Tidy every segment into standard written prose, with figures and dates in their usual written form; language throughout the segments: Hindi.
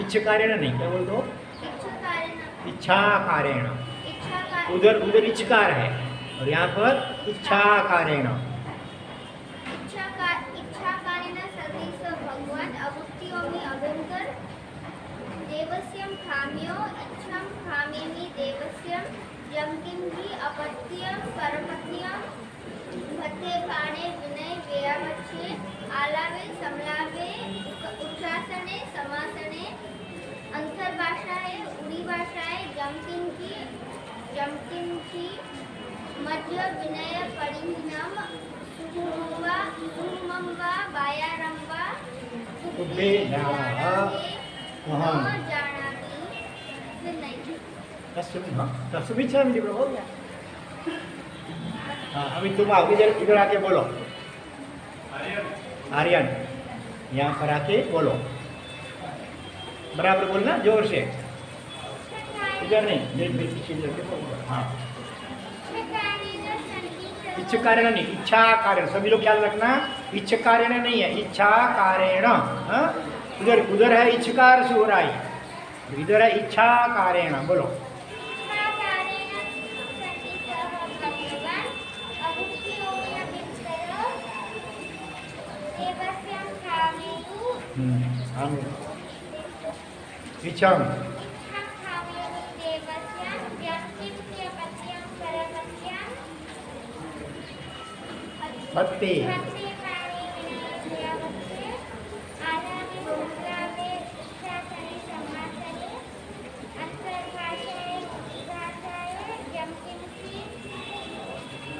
इच्छकारेण नहीं, क्या बोल दो? इच्छाकारेण इच्छाकारेण। इच्छाकारेण उधर उधर इच्छकार है और यहाँ पर इच्छाकारेण। इच्छाकारेण सतीश भगवान अवुक्तियोमि अभ्यंतर देवस्यं खाम्यो इच्छां खामेमि देवस्यं यं किं हि अपत्यं परपत्यं भत्ते पाणे विनय व्यवच्छे आलावे समलावे उच्चासने समासने अंतर्भाषाए उड़ी भाषाए जमकिंची मध्य विनय परिणम सुहुवा सुमंवा बायारंवा तुभ्ये जानाः अहं जानामि फिर नहीं तस्मिच्छामि प्रभु हो गया। हाँ, अभी तुम आओ, इधर आके बोलो। आर्यन यहाँ पर आके बोलो, बराबर बोलना, जोर से। इधर नहीं, हाँ। इच्छ कारण नहीं, इच्छा कारण। सभी लोग ख्याल रखना, इच्छ कारण नहीं है, इच्छा कारेण। हाँ? उधर उधर है इच्छकार से हो रहा है, इधर है इच्छा कारेण। बोलो। इच्छाम भक्ति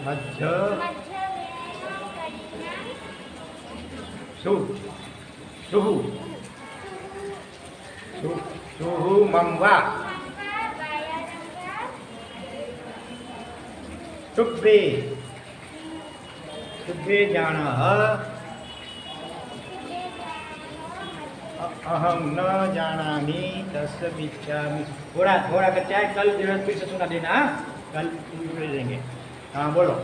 मध्य सु सुहु सुहु मम्वा तुभ्ये तुभ्ये जानाः अहम न जानामि तस्मिच्छामि। थोड़ा थोड़ा कच्चा है, कल जरूरत फिर से सुना देना। कल ले देंगे। हाँ बोलो।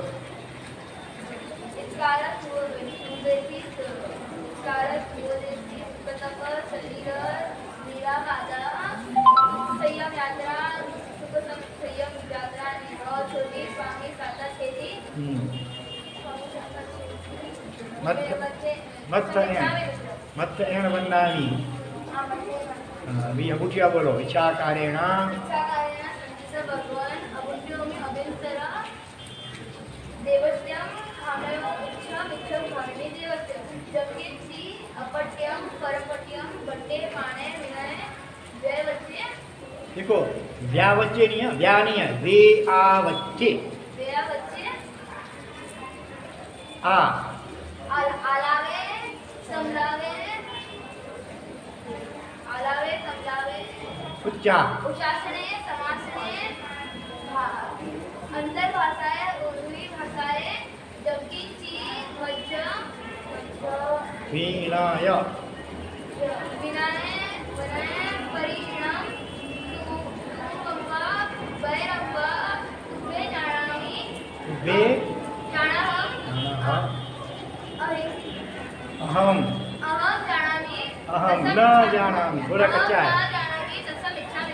मत एण वंदामि। अभी अंगूठिया बोलो। इच्छा कारेण भगवान अवुक्तियोमि अभ्यंतरा देवस्यं खामयो इच्छां इच्छं खामेमि देवस्यं जगेति अपट्यं परपट्यं बट्टे पाणे विनय व्यवच्छे। देखो व्यावच्चे नहीं है, व्या नहीं है, वे आवच्चे। व्यवच्छे आ आलावे समलावे आलावे समलावे उच्चा उच्चासने समासने अंतर भाषाएं उर्वी भाषाएं जबकि ची मध्य वीणाय विनय वनय परिणाम सुकंपा वैरंबा तुभे जानामि वे जानाहं अहम अहं जानामि अहम न जानामि। थोड़ा कच्चा है,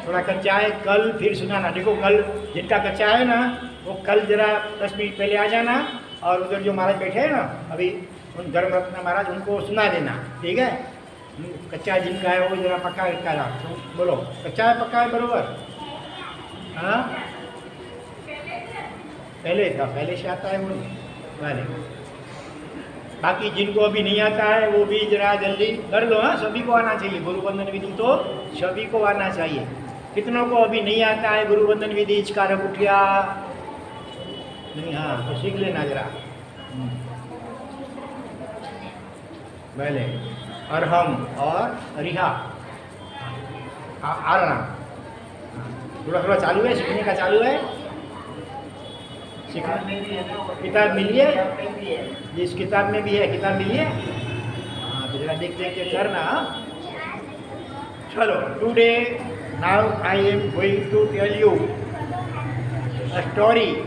थोड़ा कच्चा है। कल फिर सुनाना। देखो कल जिनका कच्चा है ना, वो कल जरा 10 मिनट पहले आ जाना, और उधर जो महाराज बैठे हैं ना अभी, उन धर्म रत्न महाराज, उनको सुना देना, ठीक है? कच्चा जिनका है वो जरा पक्का करा। तो बोलो, कच्चा है पक्का है बरोबर? हाँ, पहले था, पहले से आता है वो वाले। बाकी जिनको अभी नहीं आता है वो भी जरा जल्दी कर लो। हाँ, सभी को आना चाहिए गुरुवंदन विधि, तो सभी को आना चाहिए। कितनों को अभी नहीं आता है गुरुवंदन विधि, इचकार उठिया नहीं? हाँ, तो सीख लेना जरा पहले। अरहम और रिहा आरना थोड़ा थोड़ा चालू है, सीखने का चालू है। किताब मिली है, जिस किताब में भी है, किताब मिली है। हाँ, तो जरा देख देख के करना। चलो, today now I am going to tell you a story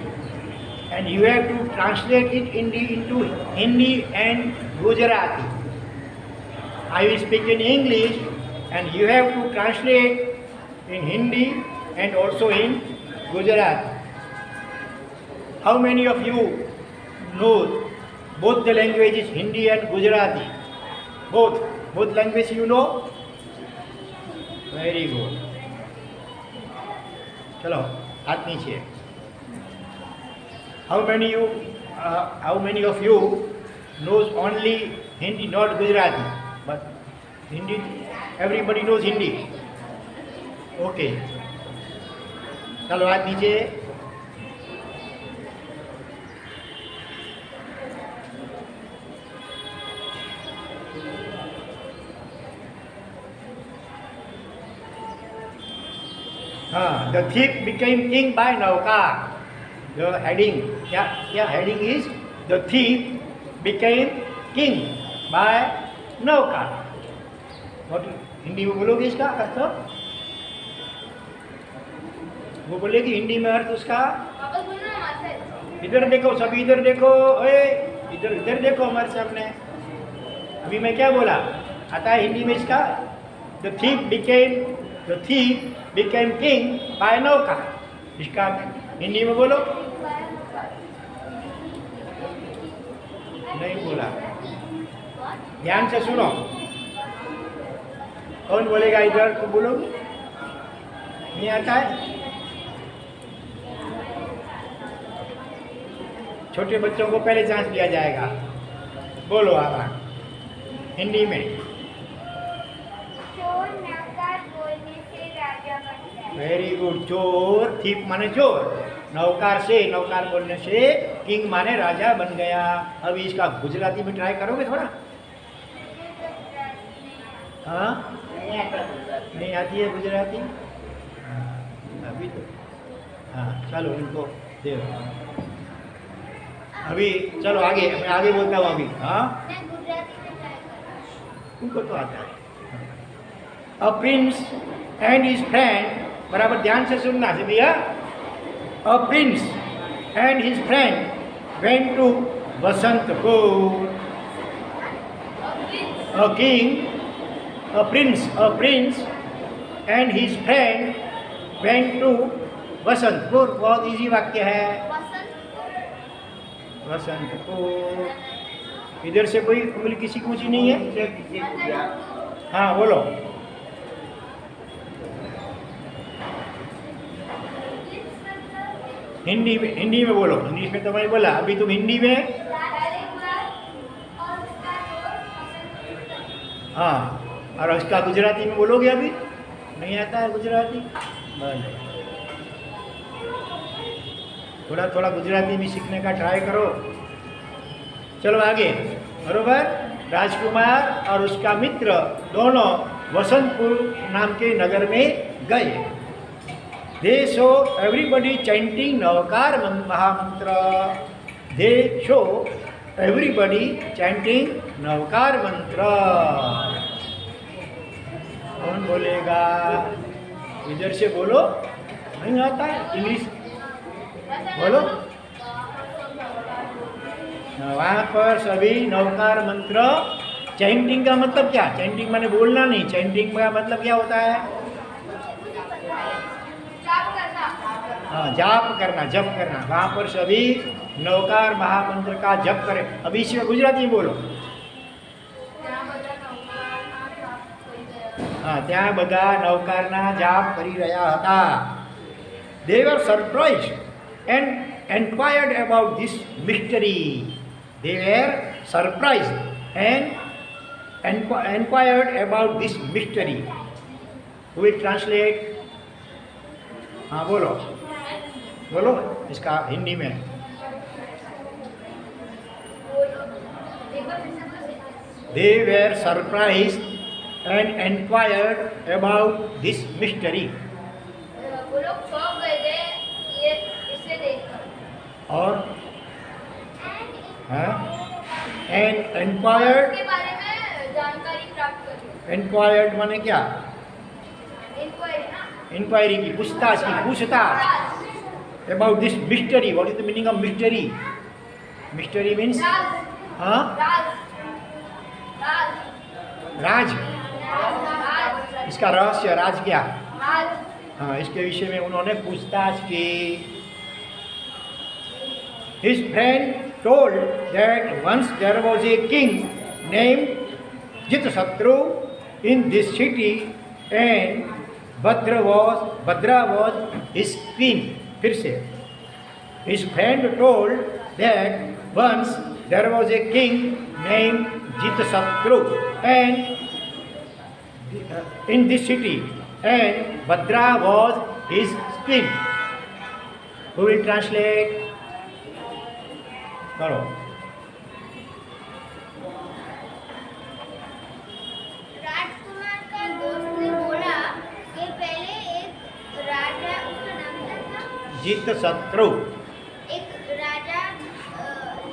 and you have to translate it into Hindi and Gujarati. I will speak in English and you have to translate in Hindi and also in Gujarati. How many of you know both the languages, Hindi and Gujarati? Both languages you know? Very good. चलो हाथ नीचे. How many of you knows only Hindi, not Gujarati, but Hindi? Everybody knows Hindi. Okay. चलो हाथ नीचे. The thief became king by Naukar. The heading, heading is the thief became king by Naukar. What Hindi में बोलोगे इसका अर्थ? वो बोलेगी हिंदी में अर्थ उसका? वापस बोलना हमारे। इधर देखो, सभी इधर देखो, इधर देखो हमारे सामने. अभी मैं क्या बोला? आता है हिंदी में इसका? The thief became king by Naukar. इसका हिंदी में बोलो. नहीं बोला. ध्यान से सुनो. कौन बोलेगा इधर? तो बोलो. नहीं आता है? छोटे बच्चों को पहले चांस दिया जाएगा. बोलो आवा हिंदी में. Very good. चोर, थीप माने चोर, नौकार बोलने से किंग माने राजा बन गया. अभी इसका गुजराती में ट्राई करोगे थोड़ा? हाँ, नहीं आती है गुजराती? अभी तो हाँ, चलो इनको दे. अभी चलो आगे, मैं आगे बोलता हूँ अभी. हाँ, उनको तो आता है. A prince and his friend, बराबर ध्यान से सुनना से भैया. A prince and his friend went to Vasantpur. A king, a prince and his friend went to Vasantpur. बहुत इजी वाक्य है. वसंतपुर. इधर से कोई उंगली किसी को ऊंची नहीं है? हाँ बोलो. हिंदी में बोलो. इंग्लिश में तो मैं बोला. अभी तुम हिंदी में. हाँ, और उसका गुजराती में बोलोगे. अभी नहीं आता है गुजराती? थोड़ा गुजराती भी सीखने का ट्राई करो. चलो आगे. बरोबर. राजकुमार और उसका मित्र दोनों वसंतपुर नाम के नगर में गए. They show everybody chanting Navkar Mahamantra. They show everybody chanting Navkar mantra. कौन बोलेगा? इधर से बोलो. नहीं आता है इंग्लिश? बोलो. वहाँ पर सभी नवकार मंत्र. चैंटिंग का मतलब क्या? चैंटिंग माने बोलना नहीं. चैंटिंग का मतलब क्या होता है? हाँ, जाप करना, जप करना. वहाँ पर सभी नवकार महामंत्र का जप करें. अभी इसमें गुजराती में बोलो. हाँ, ત્યાં બધા નવકારના જાપ કરી રહ્યા હતા. They were surprised and inquired about this mystery. They were surprised and inquired about this mystery. Who will translate? हाँ बोलो इसका हिंदी में. They were surprised and inquired about this mystery. वो लोग चौंक गए थे ये इसे देखकर. और and inquired. के बारे में जानकारी प्राप्त करी. Inquired माने क्या? इंक्वायरी ना. इंक्वायरी की, पूछताछ की, about this mystery. What is the meaning of mystery? Mystery means राज. इसका रहस्य राज क्या? हाल हाँ, इसके विषय में उन्होंने पूछताछ की। His friend told that once there was a king named Jitashatra in this city and Bhadra was his queen. फिर से His friend told that once there was a king named Jitashatra and in this city and Bhadra was his queen. Who will translate? करो। राजकुमार का दोस्त ने बोला कि पहले एक राजा, उसका नाम क्या था? जीतशत्रु। एक राजा,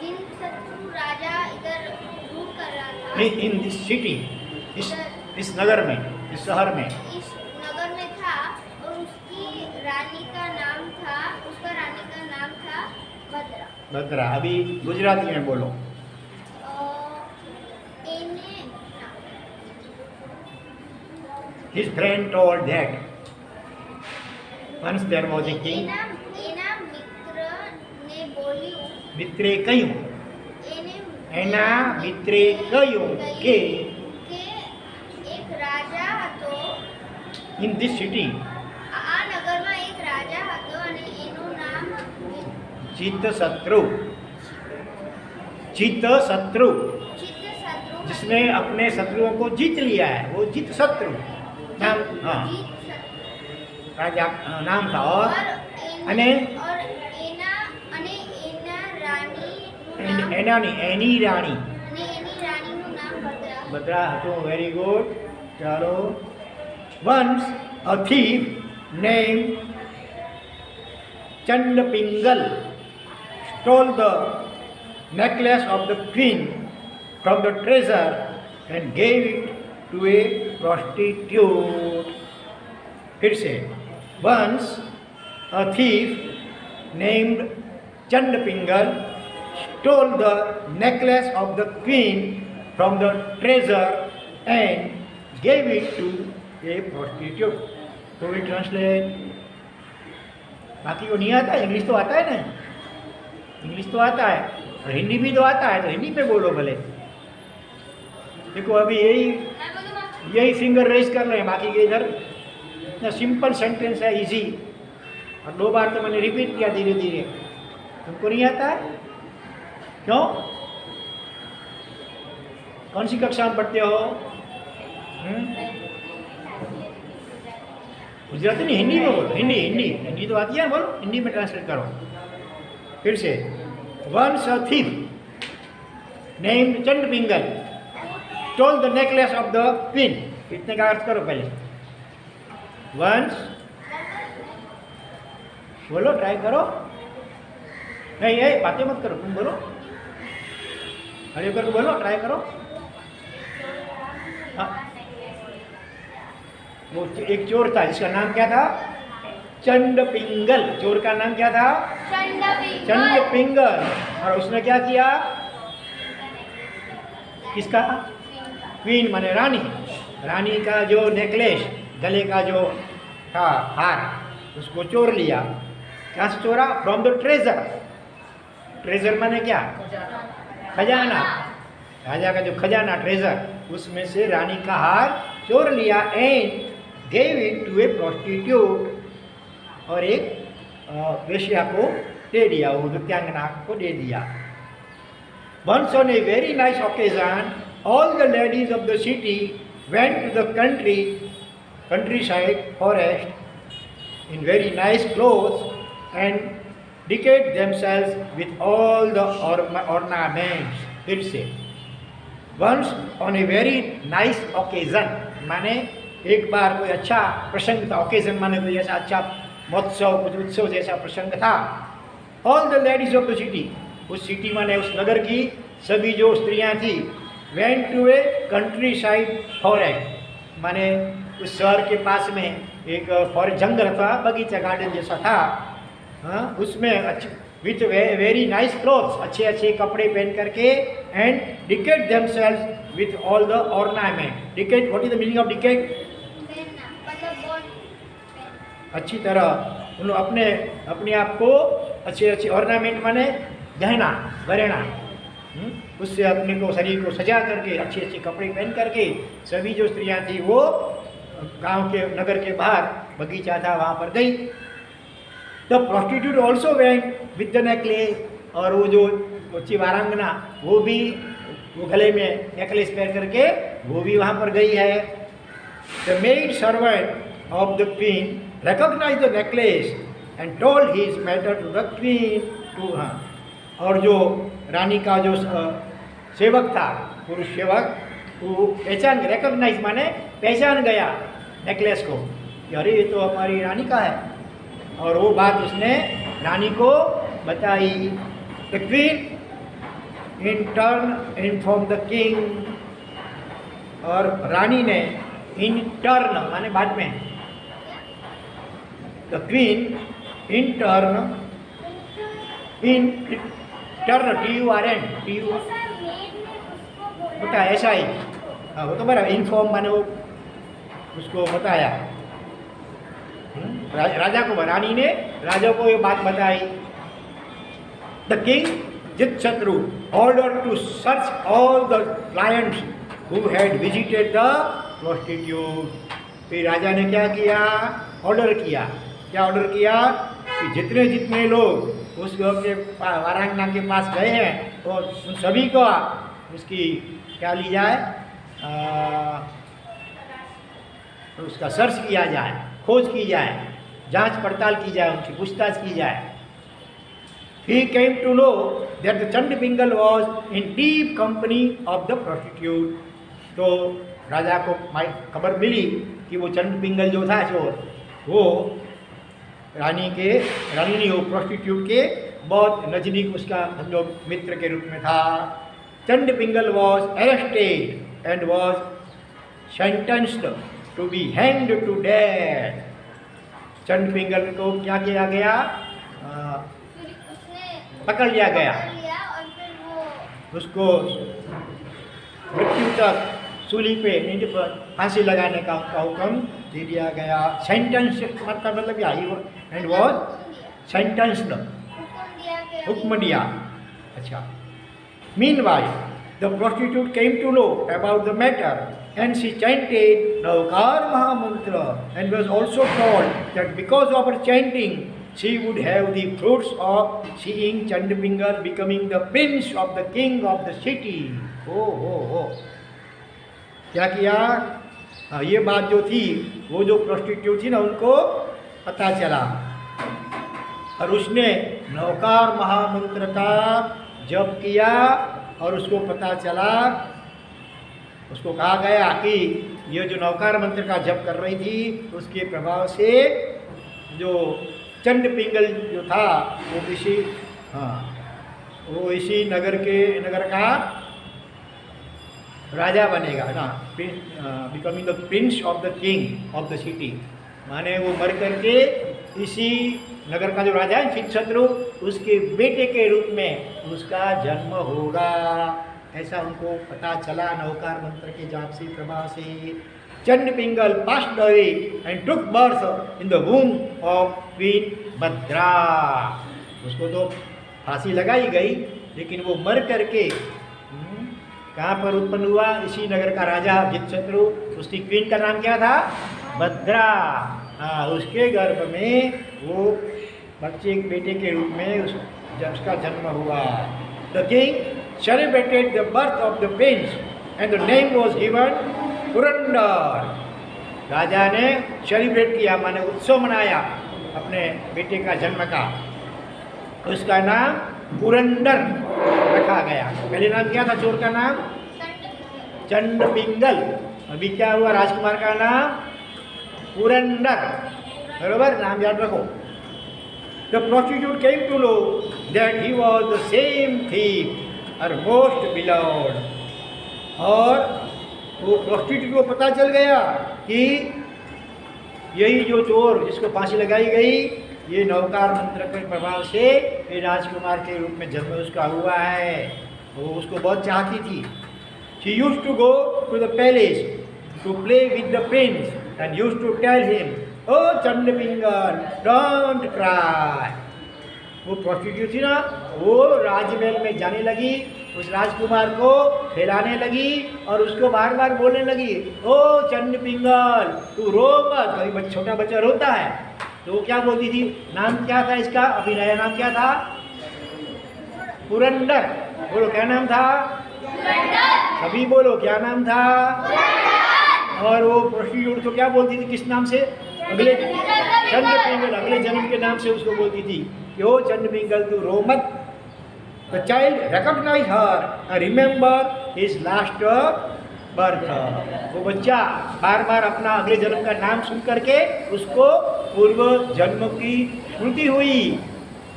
जीतशत्रु राजा इधर रूल कर रहा था। इन दिस सिटी, इस नगर में, इस शहर में। इस नगर में था और उसकी रानी का नाम था, उसका रानी का नाम था भद्रा। भद्रा। अभी गुजराती में बोलो। His friend told that once there was a king. એના મિત્ર ને બોલ્યું, મિત્રે કહ્યું, એના મિત્રે કહ્યું કે એક રાજા હતો, in this city, આ નગરમાં એક રાજા હતો અને એનું નામ जीतशत्रु। जीतशत्रु જીતશત્રુ, जिसने अपने शत्रुओं को जीत लिया है, वो जीतशत्रु नाम। हाँ, राजा नाम था। और अने और એના રાણી એના ની એની રાણી અને એની રાણીનું નામ ભદ્રા। ભદ્રા હતું। Very good. ચાલો। Once a thief named Chandapingal stole the necklace of the queen from the treasure and gave it to a prostitute. फिर से। Once a thief named Chandapingal stole the necklace of the queen from the treasure and gave it to a prostitute. Who will translate? बाकी को नहीं आता है, इंग्लिश तो आता है ना, इंग्लिश तो आता है और हिंदी भी तो आता है, तो हिंदी पे बोलो भले। देखो अभी यही फिंगर रेज कर रहे हैं, बाकी के इधर इतना सिंपल सेंटेंस है, इजी। और 2 बार तो मैंने रिपीट किया धीरे धीरे। तुमको नहीं आता है? क्यों? कौन सी कक्षा में पढ़ते हो? गुजराती नहीं, हिंदी में बोलो। हिंदी हिंदी हिंदी तो आती है, बोलो हिंदी में ट्रांसलेट करो। फिर से। Once a thief named Chandapingal stole the necklace of the queen. इतने का अर्थ करो पहले। वंस बोलो, ट्राई करो। नहीं, ये बातें मत करो, तुम बोलो, खड़े होकर बोलो, ट्राई करो। हाँ, वो एक चोर था जिसका नाम क्या था? चंडपिंगल। चोर का नाम क्या था? चंडपिंगल। और उसने क्या किया? किसका? क्वीन माने रानी। रानी का जो नेकलेस, गले का जो था हार, उसको चोर लिया। कहाँ से चोरा? From the treasure. ट्रेजर माने क्या? खजाना। राजा का जो खजाना, ट्रेजर, उसमें से रानी का हार चोर लिया। And gave it to a prostitute. और एक वेश्या को दे दिया, वो नृत्यांगना को दे दिया। Once on a very nice occasion, all the ladies of the city went to the countryside forest in very nice clothes and decked themselves with all the ornaments. फिर से। Once on a very nice occasion माने एक बार कोई अच्छा प्रसंग था। ओकेजन माने कोई ऐसा अच्छा महोत्सव, कुछ उत्सव जैसा प्रसंग था। All the ladies of the city, उस सिटी माने उस नगर की सभी जो स्त्रियां थी, went to a countryside forest माने उस शहर के पास में एक फॉरेस्ट जंगल था, बगीचा गार्डन जैसा था। हाँ, उसमें अच्छे विथ वेरी नाइस क्लोथ्स, अच्छे अच्छे कपड़े पहन करके, and decade themselves with all the ornament. Decade, what is the meaning of decade? अच्छी तरह उन अपने अपने आप को अच्छे अच्छे ऑर्नामेंट माने गहना घरेणा उससे अपने को शरीर को सजा करके अच्छे अच्छे कपड़े पहन करके सभी जो स्त्रियां थी वो गांव के नगर के बाहर बगीचा था वहाँ पर गई। The prostitute also went with the necklace, और वो जो अच्छी वारांगना वो भी वो गले में नेकलेस पहन करके वो भी वहाँ पर गई है। The maid servant of the queen recognise the necklace and told his matter to the queen to हाँ, और जो रानी का जो सेवक था पुरुष सेवक वो पहचान रिकॉग्नाइज माने पहचान गया नेकलेस को कि अरे ये तो हमारी रानी का है, और वो बात उसने रानी को बताई। The queen in turn inform the king, और रानी ने इन टर्न माने बाद में, the queen in turn TURN बता ऐसा ही हाँ वो तो बराबर इन्फॉर्म माने वो उसको बताया राजा को, रानी ने राजा को ये बात बताई। The king Jitshatru order to search all the clients who had visited the prostitute. फिर राजा ने क्या किया, ऑर्डर किया, क्या ऑर्डर किया कि जितने जितने लोग उस के वारांगना के पास गए हैं तो उन सभी को उसकी क्या ली जाए, उसका सर्च किया जाए, खोज की जाए, जांच पड़ताल की जाए, उनकी पूछताछ की जाए। He came to know that the Chandipingal was in deep company of the prostitute। तो राजा को खबर मिली कि वो चंडपिंगल जो था चोर वो रानी ने वो प्रोस्टिट्यूट के बहुत नजदीक उसका हम लोग मित्र के रूप में था। Chandpingal was arrested and was sentenced to be hanged to death. Chandpingal को क्या किया गया, पकड़ लिया गया, और फिर वो उसको मृत्यु तक सूली पे फांसी लगाने का उनका हुक्म दे दिया गया। सेंटेंस मतलब क्या, एंड वॉज सेंटेंस्ड, हुक्म दिया। अच्छा, meanwhile the prostitute came to know about the matter and she chanted Navkar Mahamantra and was also told that because of her chanting she would have the fruits of seeing Chandipingal becoming the prince of the king of the city। हो क्या किया, ये बात जो थी वो जो प्रोस्टिट्यूट थी ना उनको पता चला, और उसने नवकार महामंत्र का जप किया, और उसको पता चला, उसको कहा गया कि ये जो नवकार मंत्र का जप कर रही थी उसके प्रभाव से जो चंडपिंगल जो था वो इसी नगर का राजा बनेगा ना, becoming the Prince of the king of the city. माने वो मर करके इसी नगर का जो राजा है चितशत्रु उसके बेटे के रूप में उसका जन्म होगा, ऐसा उनको पता चला नवकार मंत्र के जाप से प्रभाव से। Chandipingal passed away and took birth in the womb of Queen भद्रा। उसको तो फांसी लगाई गई लेकिन वो मर करके कहाँ पर उत्पन्न हुआ, इसी नगर का राजा जितशत्रु, उसकी क्वीन का नाम क्या था, भद्रा। हाँ, उसके गर्भ में वो बच्चे बेटे के रूप में उसका जन्म हुआ। The king celebrated the birth of the prince and the name was given Purandar. राजा ने सेलिब्रेट किया माने उत्सव मनाया अपने बेटे का जन्म का, उसका नाम पुरंदर रखा गया। पहले नाम क्या था चोर का नाम, चंडपिंगल। अभी क्या हुआ, राजकुमार का नाम पुरंदर। बरोबर, नाम याद रखो। The prostitute came to know that he was the same thief और मोस्ट बिलव्ड। और वो प्रोस्टिट्यूट को पता चल गया कि यही जो चोर जिसको फांसी लगाई गई ये नवकार मंत्र के प्रभाव से ये राजकुमार के रूप में जन्म उसका हुआ है। वो उसको बहुत चाहती थी। She used to go to the palace to play with the prince and used to tell him O Chand Pingal don't cry. वो प्रोस्टिट्यूट थी ना, वो राजमहल में जाने लगी, उस राजकुमार को खिलाने लगी और उसको बार बार बोलने लगी, ओ चंड पिंगल तू रो मत। कभी छोटा बच्चा रोता है तो वो क्या बोलती थी, नाम क्या था इसका, अभी नया नाम क्या था, पुरंदर। बोलो क्या नाम था, सभी बोलो क्या नाम था। और वो प्रोस्टिट्यूट तो क्या बोलती थी, किस नाम से, अगले चंड पिंगल, अगले जन्म के नाम से उसको बोलती थी कि ओ चंड पिंगल तू रो मत। The child recognise her and remember his last birth. वो बच्चा बार बार अपना अगले जन्म का नाम सुन करके उसको पूर्व जन्म की स्मृति हुई।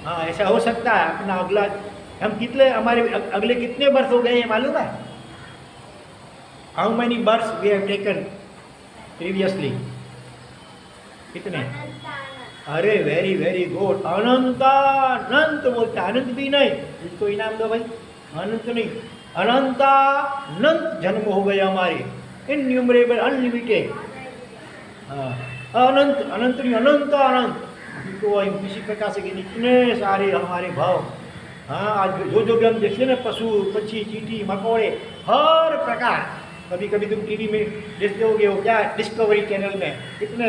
हाँ, ऐसा हो सकता है अपना अगला, हम कितने, हमारे अगले कितने बर्थ हो गए हैं मालूम है, how many birth we have taken previously, कितने, अरे वेरी वेरी गुड, अनंत बोलते, अनंत भी नहीं, इसको इनाम दो भाई, अनंत नहीं, अनंत जन्म हो गए हमारे, इनन्यूमरेबल, अनलिमिटेड। हाँ, अनंत नहीं, अनंत तो किसी प्रकार से इतने सारे हमारे भाव। हाँ, आज जो भी हम देखते हैं ना, पशु पक्षी चींटी मकोड़े हर प्रकार, कभी कभी तुम टीवी में देखते होगे, वो क्या डिस्कवरी चैनल में कितने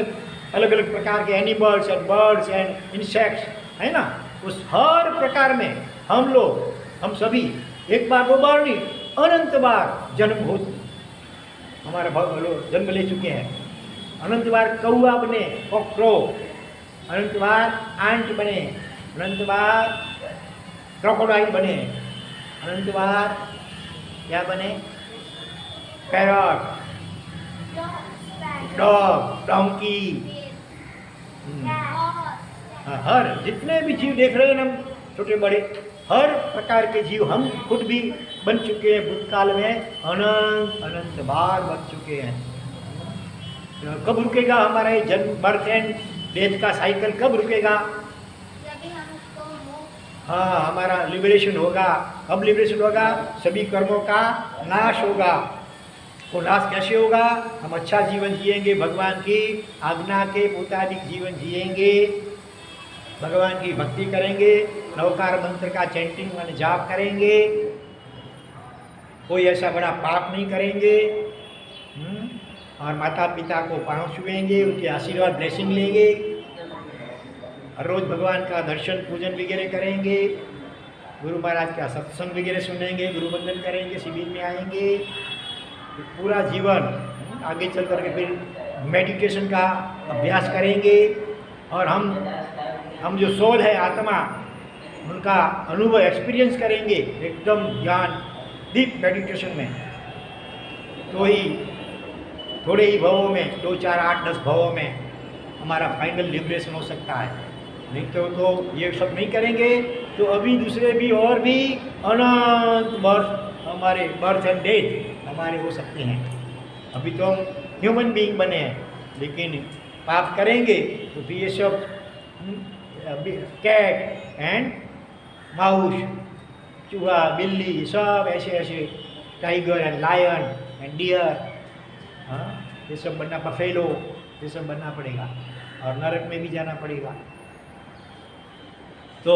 अलग अलग प्रकार के animals and birds and insects है ना, उस हर प्रकार में हम लोग, हम सभी एक बार दो बार नहीं, अनंत बार जन्म हो, हमारा लोग जन्म ले चुके हैं। अनंत बार कौआ बने, कॉकरो, अनंत बार आंट बने, अनंत बार क्रोकोडाइल बने, अनंत बार क्या बने, पैरट, डॉग, डोंकी। हर जितने भी जीव देख रहे हैं हम, छोटे बड़े हर प्रकार के जीव हम खुद भी बन चुके हैं भूतकाल में, अनंत बार बन चुके हैं। कब रुकेगा हमारा ये जन्म, बर्थ एंड डेथ का साइकिल कब रुकेगा? हाँ, हमारा लिबरेशन होगा। कब लिबरेशन होगा? सभी कर्मों का नाश होगा। वो नाश कैसे होगा? हम अच्छा जीवन जिएंगे, भगवान की आज्ञा के मुताबिक जीवन जिएंगे, भगवान की भक्ति करेंगे, नवकार मंत्र का चैंटिंग माने जाप करेंगे, कोई ऐसा बड़ा पाप नहीं करेंगे, और माता पिता को पाँव छुएंगे, उनके आशीर्वाद ब्लेसिंग लेंगे, हर रोज़ भगवान का दर्शन पूजन वगैरह करेंगे, गुरु महाराज का सत्संग वगैरह सुनेंगे, गुरु वंदन करेंगे, शिविर में आएंगे, तो पूरा जीवन आगे चल करके फिर मेडिटेशन का अभ्यास करेंगे, और हम जो सोल है, आत्मा, उनका अनुभव एक्सपीरियंस करेंगे एकदम ज्ञान डीप मेडिटेशन में। तो ही थोड़े ही भावों में, 2, 4, 8, 10 भावों में हमारा फाइनल लिबरेशन हो सकता है। नहीं तो ये सब नहीं करेंगे तो अभी दूसरे भी और भी अनंत बर्थ, हमारे बर्थ एंड डेथ हमारे हो सकते हैं। अभी तो हम ह्यूमन बीइंग बने हैं, लेकिन पाप करेंगे तो फिर ये सब कैट एंड माउस, चूहा, बिल्ली, सब ऐसे tiger and lion and deer, हाँ, ये सब बनना, बफेलो, ये सब बनना पड़ेगा, और नरक में भी जाना पड़ेगा। तो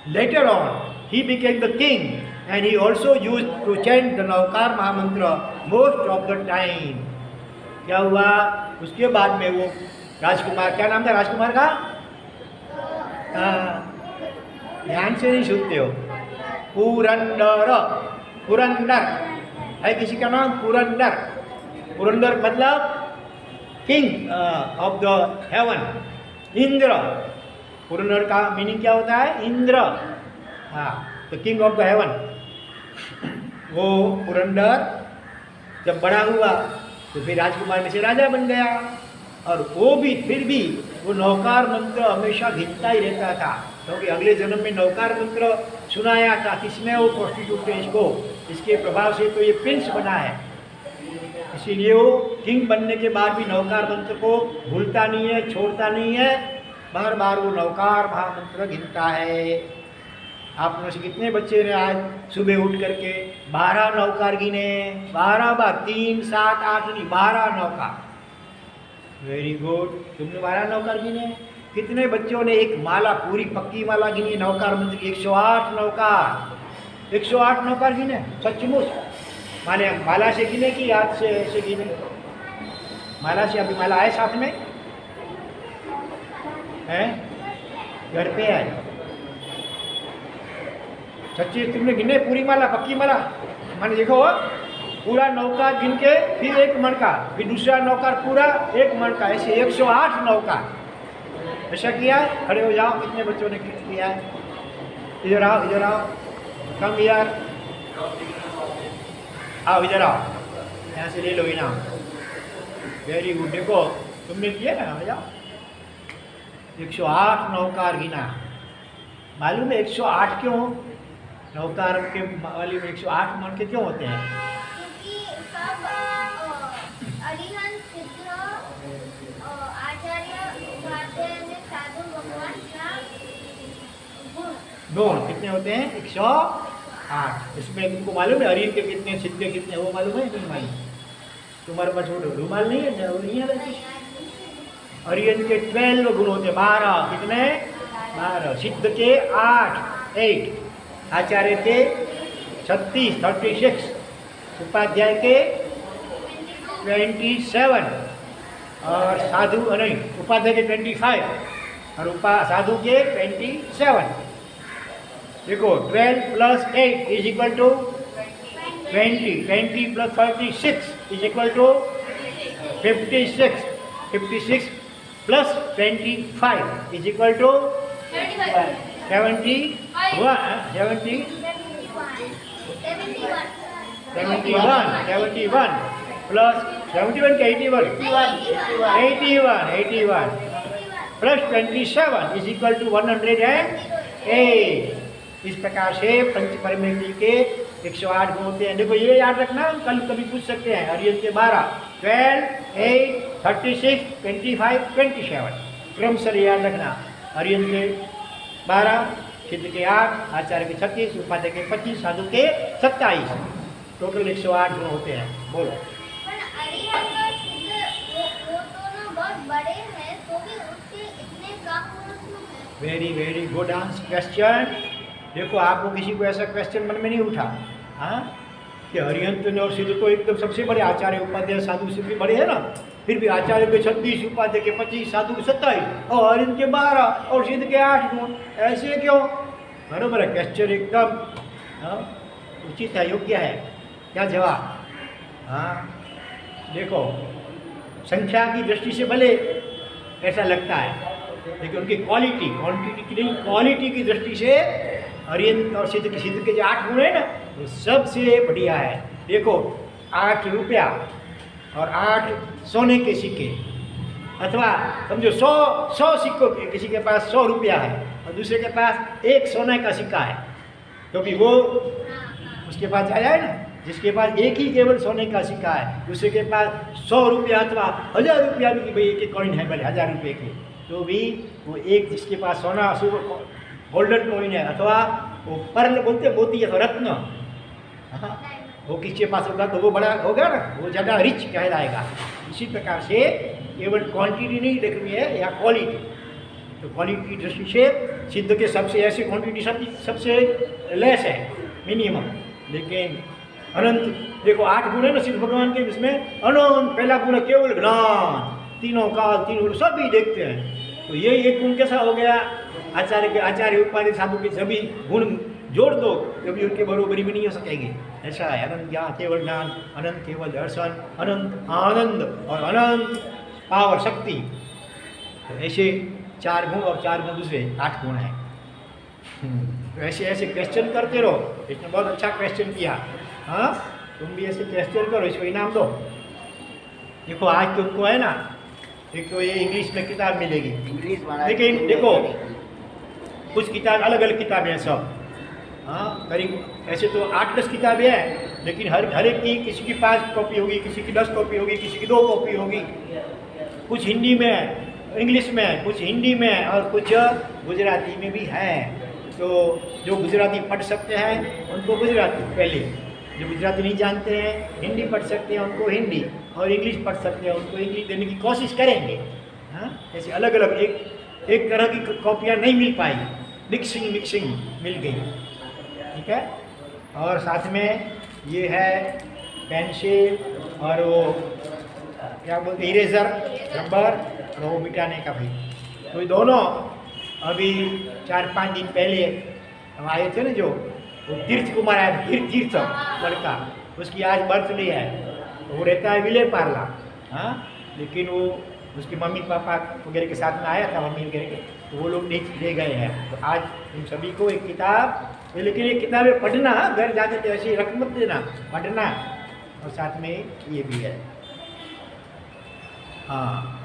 later on he became the king and he also use to chant the Navkar Mahamantra most of the time. क्या हुआ? उसके बाद में वो राजकुमार, क्या नाम था राजकुमार का? ध्यान से नहीं सुनते हो। पुरंदर है किसी का नाम? पुरंदर मतलब king of the haven, Indra. Purandar का मीनिंग क्या होता है? इंद्र, हाँ, the king of the haven. वो पुरंदर जब बड़ा हुआ तो फिर राजकुमार में से राजा बन गया, और वो भी फिर भी वो नवकार मंत्र हमेशा गिनता ही रहता था, क्योंकि अगले जन्म में नवकार मंत्र सुनाया था। किसने? वो प्रोस्टिट्यूट ने इसको, इसके प्रभाव से तो ये प्रिंस बना है। इसीलिए वो किंग बनने के बाद भी नवकार मंत्र को भूलता नहीं है, छोड़ता नहीं है, बार बार वो नवकार महामंत्र गिनता है। आप में से कितने बच्चे ने आज सुबह उठ करके 12 नवकार गिने? 12 बार, 3, 7, 8 नहीं, 12 नवकार। Very good. तुमने 12 नौकार गिने। कितने बच्चों ने एक माला पूरी पक्की माला गिनी? नौकार मंत्र की 108 नौकार। 108 नौकार गिने सचमुच? माने माला से गिने कि याद से ऐसे गिने? माला से। अभी माला आए साथ में हैं? घर पे आए? सच्ची तुमने गिने पूरी माला पक्की माला? माने देखो पूरा नौकार गिन के फिर एक मणका, फिर दूसरा नौकार पूरा एक मणका, ऐसे 108 नौकार। ऐसा किया? खड़े हो जाओ। कितने बच्चों ने किया है? इधर आओ, इधर आओ, कम यार, आओ इधर आओ, यहाँ से ले लो इनाम। Very good. देखो तुमने किया ना, आ जाओ। 108 नौकार गिना। मालूम है 108 क्यों? नौकार के वाली में 108 मन के क्यों होते हैं? क्योंकि सब अरिहंत सिद्ध आचार्य उपाध्याय ने साधु भगवान का गुण कितने होते हैं? 108। इसमें तुमको मालूम है अरिहंत के कितने, सिद्ध के कितने, वो मालूम है नहीं मालूम? तुम्हारे पास वो रूमाल नहीं है? वो नहीं है। अरिहंत के 12 गुण होते हैं। 12 कितने? 12। सिद्ध के 8, आचार्य के 36, उपाध्याय के 27 और साधु नहीं, उपाध्याय के 25 और साधु के 27। देखो 12 + 8 = 20, 20 + 36 = 56, 56 + 25 = 71, 71 plus 71 के 81 plus 27 is equal to 108। इस प्रकार से पंच परमेश्वर के 108 गुण होते हैं। देखो ये याद रखना, कल कभी पूछ सकते हैं। अरिहंत के 12, 12, 8, 36, 25, 27 क्रम से याद रखना। अरिहंत के 12, सिद्ध के 8, आचार्य के 36, उपाध्याय के 25, साधु के 27, टोटल 108 गुण होते हैं। बोलो। पर अरिहंत और सिद्ध वो दोनों बहुत बड़े हैं, तो भी उसके इतने कम गुण क्यों हैं? Very very good answer question. देखो आपको किसी को ऐसा क्वेश्चन मन में नहीं उठा हाँ कि अरिहंत और सिद्ध तो एकदम सबसे बड़े, आचार्य उपाध्याय साधु से भी बड़े हैं ना, फिर भी आचार्य के 36, उपाध्याय के 25, साधु के 27 और अरिहंत के 12 और सिद्ध के 8 गुण। ऐसे क्यों? बरोबर है, क्वेश्चन एकदम उचित है, योग्य है। क्या जवाब? हाँ देखो संख्या की दृष्टि से भले ऐसा लगता है, लेकिन उनकी क्वालिटी, क्वांटिटी की नहीं, क्वालिटी की दृष्टि से अरिहंत और सिद्ध के जो 8 गुण है ना, वो सबसे बढ़िया है। देखो 8 रुपया और 8 सोने के सिक्के, अथवा समझो 100 सिक्कों के, किसी के पास 100 रुपया है और दूसरे के पास 1 सोने का सिक्का है, क्योंकि वो उसके पास आया है ना, जिसके पास एक ही केवल सोने का सिक्का है, दूसरे के पास 100 रुपया अथवा 1000 रुपया भी, भाई एक कॉइन है भले 1000 रुपये के, तो भी वो एक जिसके पास सोना गोल्डन कॉइन है अथवा वो पर्ल बोलते मोती अथवा रत्न, हाँ वो किसके पास होगा तो वो बड़ा होगा ना, वो ज़्यादा रिच कहलाएगा। इसी प्रकार से केवल क्वांटिटी नहीं देखनी है या क्वालिटी। तो क्वालिटी की दृष्टि से सिद्ध के सबसे ऐसी क्वांटिटी सबसे लेस है, मिनिमम। लेकिन अनंत देखो 8 गुण है ना सिद्ध भगवान के, जिसमें अनंत पहला गुण केवल ज्ञान, तीनों काल तीनों गुण सभी देखते हैं। तो ये एक गुण कैसा हो गया? आचार्य उपाध्याय साधु के सभी गुण जोड़ दो कभी उनके बरोबरी में नहीं हो सकेंगे। ऐसा है अनंत ज्ञान, केवल ज्ञान, अनंत केवल दर्शन, अनंत आनंद और अनंत पावर शक्ति। तो ऐसे 4 गुण और 4 गुण दूसरे 8 गुण हैं। तो ऐसे ऐसे क्वेश्चन करते रहो। इसने बहुत अच्छा क्वेश्चन किया। हाँ तुम भी ऐसे क्वेश्चन करो, इसको इनाम दो। देखो आज तुमको है ना, एक तो ये इंग्लिश में किताब मिलेगी, लेकिन देखो कुछ किताब अलग अलग किताबें हैं सब। हाँ करीब ऐसे तो 8-10 किताबें हैं, लेकिन हर एक की किसी की 5 कॉपी होगी, किसी की 10 कॉपी होगी, किसी की 2 कॉपी होगी। कुछ हिंदी में, इंग्लिश में, कुछ हिंदी में और कुछ गुजराती में भी है। तो जो गुजराती पढ़ सकते हैं उनको गुजराती पहले, जो गुजराती नहीं जानते हैं हिंदी पढ़ सकते हैं उनको हिंदी, और इंग्लिश पढ़ सकते हैं उनको इंग्लिश देने की कोशिश करेंगे। हाँ, ऐसे अलग अलग एक तरह की कॉपियाँ नहीं मिल पाई, मिक्सिंग मिल गई। ठीक है, और साथ में ये है पेंसिल और वो क्या बोलते इरेज़र, रबर, और वो मिटाने का भी। तो ये दोनों अभी 4-5 दिन पहले हम आए थे ना, जो वो तीर्थ कुमार आया था, तीर्थ लड़का, उसकी आज बर्थडे है। तो वो रहता है विले पार्ला। हाँ, लेकिन वो उसकी मम्मी पापा वगैरह के साथ में आया था, मम्मी वगैरह के, तो वो लोग ले गए हैं। तो आज इन सभी को एक किताब, लेकिन ये किताबें पढ़ना, घर जाके तो ऐसे रख मत देना, पढ़ना, और साथ में ये भी है। हाँ,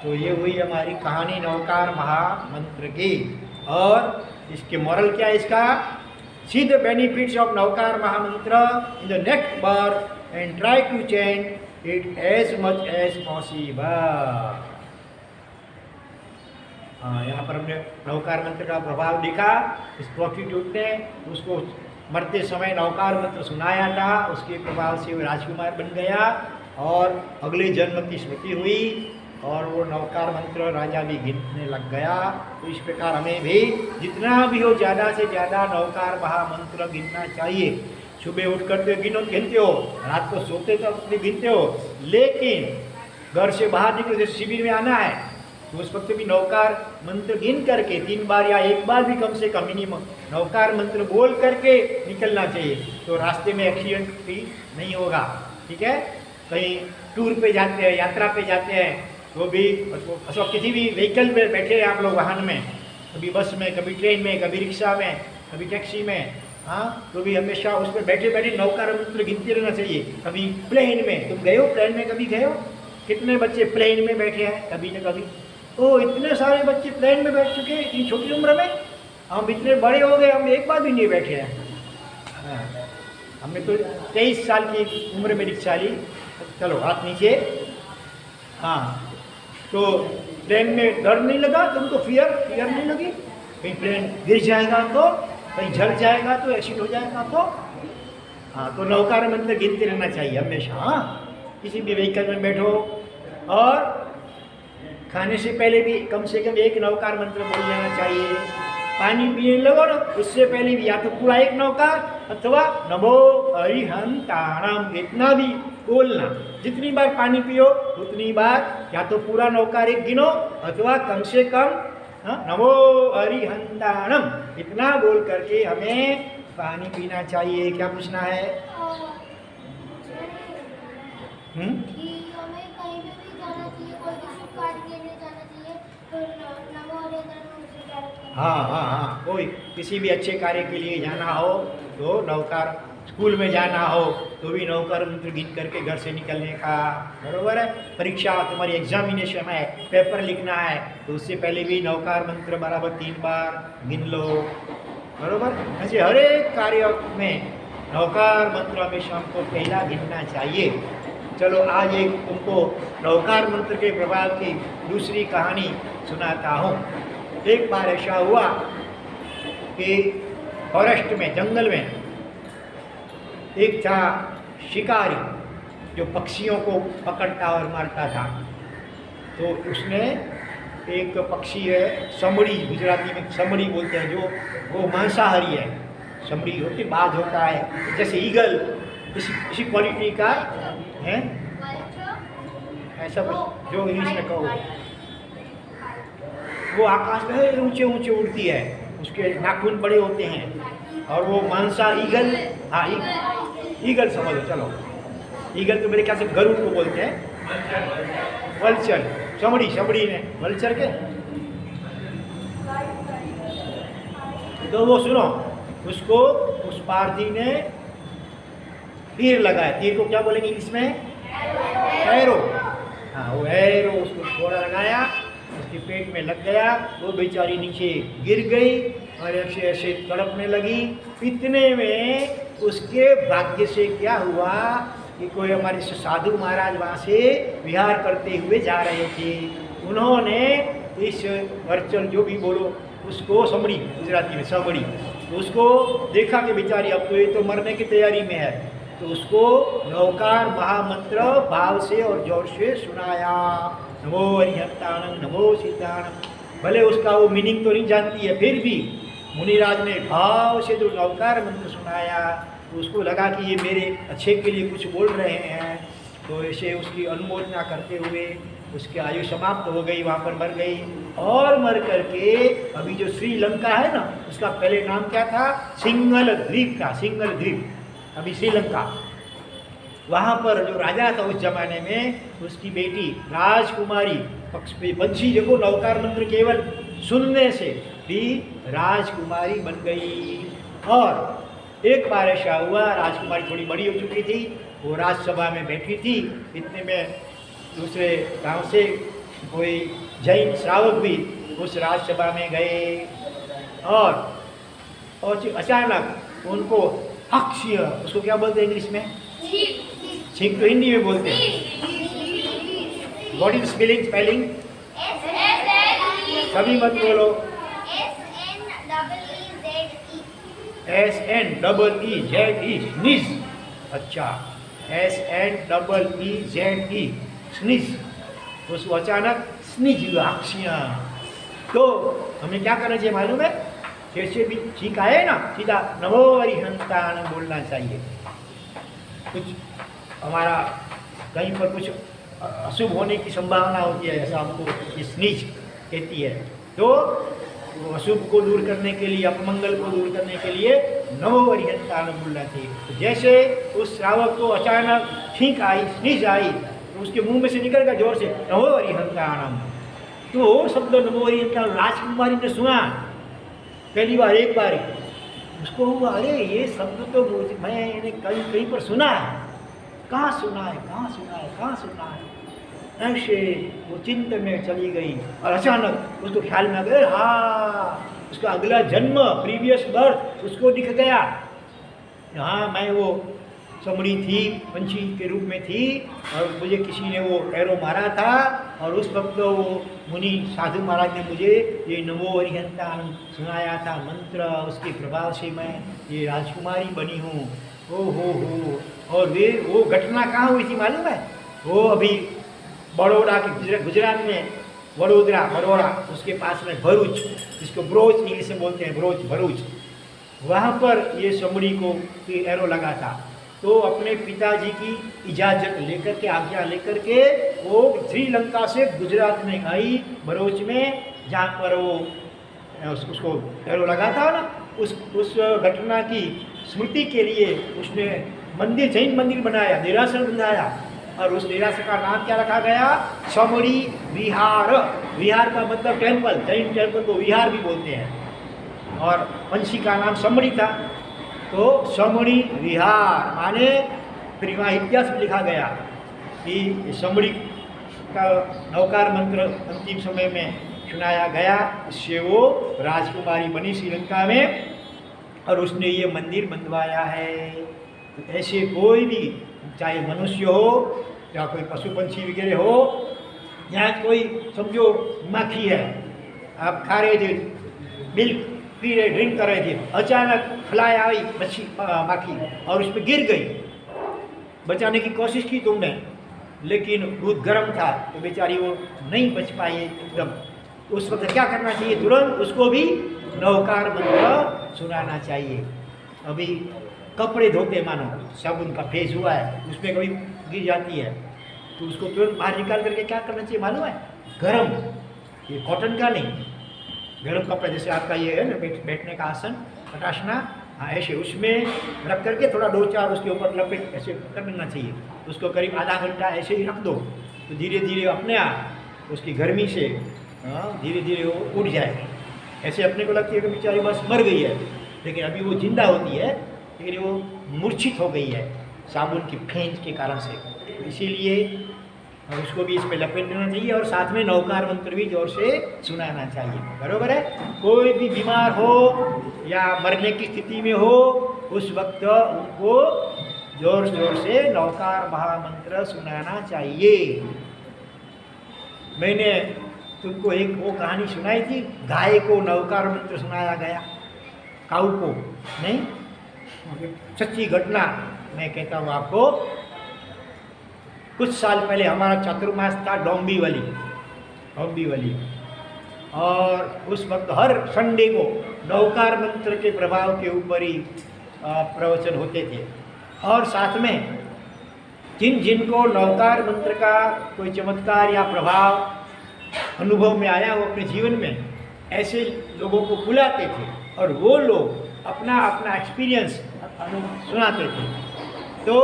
तो ये हुई हमारी कहानी नवकार महामंत्र की। और इसके मॉरल क्या है इसका? See the benefits of Navkar Mahamantra in the next birth and try to change it as much as possible. हाँ, यहाँ पर हमने नवकार मंत्र का प्रभाव देखा। इस प्रोस्टिट्यूट ने उसको मरते समय नवकार मंत्र सुनाया था, उसके प्रभाव से वो राजकुमार बन गया और अगले जन्म की स्मृति हुई, और वो नवकार मंत्र राजा भी गिनने लग गया। तो इस प्रकार हमें भी जितना भी हो ज़्यादा से ज़्यादा नवकार महामंत्र गिनना चाहिए। सुबह उठ कर तो गिनते हो, रात को सोते तो अपने गिनते हो, लेकिन घर से बाहर निकले, जैसे शिविर में आना है तो उस वक्त भी नवकार मंत्र गिन करके 3 बार या 1 बार भी कम से कम मिनिमम नवकार मंत्र बोल करके निकलना चाहिए। तो रास्ते में एक्सीडेंट भी नहीं होगा। ठीक है, कहीं टूर पे जाते हैं, यात्रा पे जाते हैं, तो भी अथवा किसी भी व्हीकल में बैठे हैं आप लोग, वाहन में, कभी बस में, कभी ट्रेन में, कभी रिक्शा में, कभी टैक्सी में, हाँ, तो भी हमेशा उस पर बैठे बैठे नवकार मंत्र गिनते रहना चाहिए। कभी प्लेन में, तुम गए हो प्लेन में, कभी गए हो? कितने बच्चे प्लेन में बैठे हैं कभी न कभी? तो इतने सारे बच्चे प्लेन में बैठ चुके हैं इतनी छोटी उम्र में। हम इतने बड़े हो गए, हम एक बार भी नहीं बैठे हैं। हाँ, हमने तो 23 साल की उम्र में रिक्शा ली। चलो हाथ नीचे। हाँ, तो प्लेन में डर नहीं लगा तुमको? फियर नहीं लगी? कहीं प्लेन गिर जाएगा तो, कहीं जल जाएगा तो, एक्सीडेंट हो जाएगा तो? हाँ, तो नवकार मंत्र गिनते रहना चाहिए हमेशा। हाँ, किसी भी व्हीकल में बैठो, और खाने से पहले भी कम से कम एक नवकार मंत्र बोल लेना चाहिए। पानी पीने लगो ना, उससे पहले भी या तो पूरा एक नवकार अथवा नमो अरिहंताणम, इतना भी बोलना। जितनी बार पानी पियो उतनी बार या तो पूरा नवकार एक गिनो, अथवा कम से कम नमो अरिहंताणम इतना बोल करके हमें पानी पीना चाहिए। क्या पूछना है? हाँ हाँ हाँ, कोई किसी भी अच्छे कार्य के लिए जाना हो तो नवकार, स्कूल में जाना हो तो भी नवकार मंत्र गिन करके घर से निकलने का, बरोबर है। परीक्षा, तुम्हारी एग्जामिनेशन है, पेपर लिखना है, तो उससे पहले भी नवकार मंत्र बराबर 3 बार गिन लो, बरोबर। ऐसे हर एक कार्य में नवकार मंत्र हमेशा हमको पहला गिनना चाहिए। चलो आज एक तुमको नवकार मंत्र के प्रभाव की दूसरी कहानी सुनाता हूँ। एक बार ऐसा हुआ कि फॉरेस्ट में, जंगल में एक था शिकारी जो पक्षियों को पकड़ता और मारता था। तो उसने एक पक्षी है समड़ी, गुजराती में समड़ी बोलते हैं, जो वो मांसाहारी है। समड़ी होती, बाज होता है जैसे ईगल, इसी क्वालिटी का है, ऐसा कुछ जो इंग्लिश में कहो। वो आकाश में ऊंचे ऊंचे उड़ती है, उसके नाखून बड़े होते हैं, और वो मांसा ईगल, हाँ ईगल समझो। चलो ईगल तो मेरे ख्याल से गरुड़ को बोलते हैं, वल्चर, समड़ी ने वल्चर के। तो वो सुनो, उसको उस पारधी ने तीर लगाया। तीर को क्या बोलेंगे इंग्लिश में? एरो। हाँ, वो एरो उसको थोड़ा लगाया, उसके पेट में लग गया, वो बेचारी नीचे गिर गई और ऐसे ऐसे तड़पने लगी। इतने में उसके भाग्य से क्या हुआ कि कोई हमारे साधु महाराज वहाँ से विहार करते हुए जा रहे थे। उन्होंने इस वर्चल जो भी बोलो उसको समड़ी, गुजराती में समड़ी, उसको देखा कि बेचारी अब तो ये तो मरने की तैयारी में है, तो उसको नवकार महामंत्र भाव से और जोर से सुनाया, नमो अरिहंताणं नमो सिद्धाणं। भले उसका वो मीनिंग तो नहीं जानती है, फिर भी मुनिराज ने भाव से जो नवकार मंत्र सुनाया तो उसको लगा कि ये मेरे अच्छे के लिए कुछ बोल रहे हैं। तो ऐसे उसकी अनुमोदना करते हुए उसकी आयु समाप्त हो गई, वहाँ पर मर गई। और मर करके अभी जो श्रीलंका है ना, उसका पहले नाम क्या था? सिंघल द्वीप था, सिंघल द्वीप, अभी श्रीलंका। वहाँ पर जो राजा था उस जमाने में, उसकी बेटी राजकुमारी पक्ष पे पंछी देखो नवकार मंत्र केवल सुनने से भी राजकुमारी बन गई। और एक बार ऐसा हुआ, राजकुमारी थोड़ी बड़ी हो चुकी थी, वो राजसभा में बैठी थी, इतने में दूसरे गांव से कोई जैन श्रावक भी उस राजसभा में गए और अचानक उनको अक्षय, उसको क्या बोलते हैं इंग्लिश में? छींक तो हिंदी में बोलते हैं। What is spelling? सभी मत बोलो। SNEEZE sneeze. अच्छा, SNEEZE स्नीज। उसको अचानक स्नीज हुआ, अक्षय। तो हमें क्या करना चाहिए मालूम है? जैसे भी छींक आए ना, सीधा नमो अरिहंताणं बोलना चाहिए। कुछ हमारा कहीं पर कुछ अशुभ होने की संभावना होती है, ऐसा हमको ये स्नीज कहती है, तो अशुभ को दूर करने के लिए, अपमंगल को दूर करने के लिए नमो अरिहंताणं बोलना चाहिए। तो जैसे उस श्रावक को अचानक छींक आई, स्नीज आई, तो उसके मुंह में से निकल गया जोर से नमो अरिहंताणं। तो वो शब्द नमो अरिहंताणं राजकुमारी ने सुना पहली बार, एक बार उसको हुआ, अरे ये शब्द तो मैंने कहीं कहीं पर सुना है, कहाँ सुना है, कहाँ सुना है, कहाँ सुना है। ऐसे वो चिंतन में चली गई और अचानक उसको ख्याल में आ गया, हाँ उसका अगला जन्म, प्रीवियस बर्थ उसको दिख गया। हाँ मैं वो समड़ी थी, पंछी के रूप में थी और मुझे किसी ने वो एरो मारा था और उस वक्त वो मुनि साधु महाराज ने मुझे ये नमो अरिहंताणं सुनाया था मंत्र, उसके प्रभाव से मैं ये राजकुमारी बनी हूँ। ओ हो। और वो घटना कहाँ हुई थी मालूम है? वो अभी बड़ौदा के गुजरात में बड़ौदा, उसके पास में भरूच, जिसको ब्रोच इंग्लिश में बोलते हैं, भरूच, वहाँ पर ये समड़ी को एरो लगा था। तो अपने पिताजी की इजाज़त लेकर के, आज्ञा लेकर के वो श्रीलंका से गुजरात में आई, भरूच में, जहाँ पर वो उसको एरो लगा था ना, उस घटना की स्मृति के लिए उसने मंदिर, जैन मंदिर बनाया, देरासर बनाया और उस देरासर का नाम क्या रखा गया? समड़ी विहार। विहार का मतलब टेम्पल, जैन टेम्पल को विहार भी बोलते हैं। और पंछी का नाम समड़ी था, तो समड़ी विहार माने, फिर वहाँ इतिहास में लिखा गया कि समड़ी का नवकार मंत्र अंतिम समय में सुनाया गया, इससे वो राजकुमारी बनी श्रीलंका में और उसने ये मंदिर बनवाया है। तो ऐसे कोई भी, चाहे मनुष्य हो या कोई पशु पंछी वगैरह हो, या कोई समझो माखी है, आप खा रहे थे, मिल्क पी रहे, ड्रिंक कर रहे थे, अचानक फ्लाई आई माखी और उस पर गिर गई। बचाने की कोशिश की तुमने, लेकिन दूध गर्म था तो बेचारी वो नहीं बच पाई एकदम। उस वक्त क्या करना चाहिए? तुरंत उसको भी नवकार मंत्र सुनाना चाहिए। अभी कपड़े धोते, मानो साबुन का फेस हुआ है, उसमें कभी गिर जाती है, तो उसको तुरंत बाहर निकाल करके क्या करना चाहिए मालूम है? गरम, ये कॉटन का नहीं, गरम कपड़ा, जैसे आपका ये है ना बैठने का आसन, पटाशना, हाँ ऐसे उसमें रख करके थोड़ा 2-4 उसके ऊपर लपेट ऐसे कर लेना चाहिए। उसको करीब आधा घंटा ऐसे ही रख दो, तो धीरे धीरे अपने आप उसकी गर्मी से धीरे धीरे वो उठ जाए। ऐसे अपने को लगती है कि बेचारी बस मर गई है, लेकिन अभी वो जिंदा होती है, लेकिन वो मूर्छित हो गई है साबुन की फेंक के कारण से। तो इसीलिए उसको भी इस पर लपेट देना चाहिए और साथ में नवकार मंत्र भी जोर से सुनाना चाहिए। बरोबर है? कोई भी बीमार हो या मरने की स्थिति में हो, उस वक्त उनको जोर जोर से नौकार महामंत्र सुनाना चाहिए। मैंने तुमको एक वो कहानी सुनाई थी, गाय को नौकार मंत्र सुनाया गया, काऊ को नहीं, सच्ची घटना मैं कहता हूँ आपको। कुछ साल पहले हमारा चतुर्मास था डोंबिवली, और उस वक्त हर संडे को नौकार मंत्र के प्रभाव के ऊपर ही प्रवचन होते थे। और साथ में जिनको नौकार मंत्र का कोई चमत्कार या प्रभाव अनुभव में आया, वो अपने जीवन में ऐसे लोगों को बुलाते थे और वो लोग अपना अपना एक्सपीरियंस सुनाते थे। तो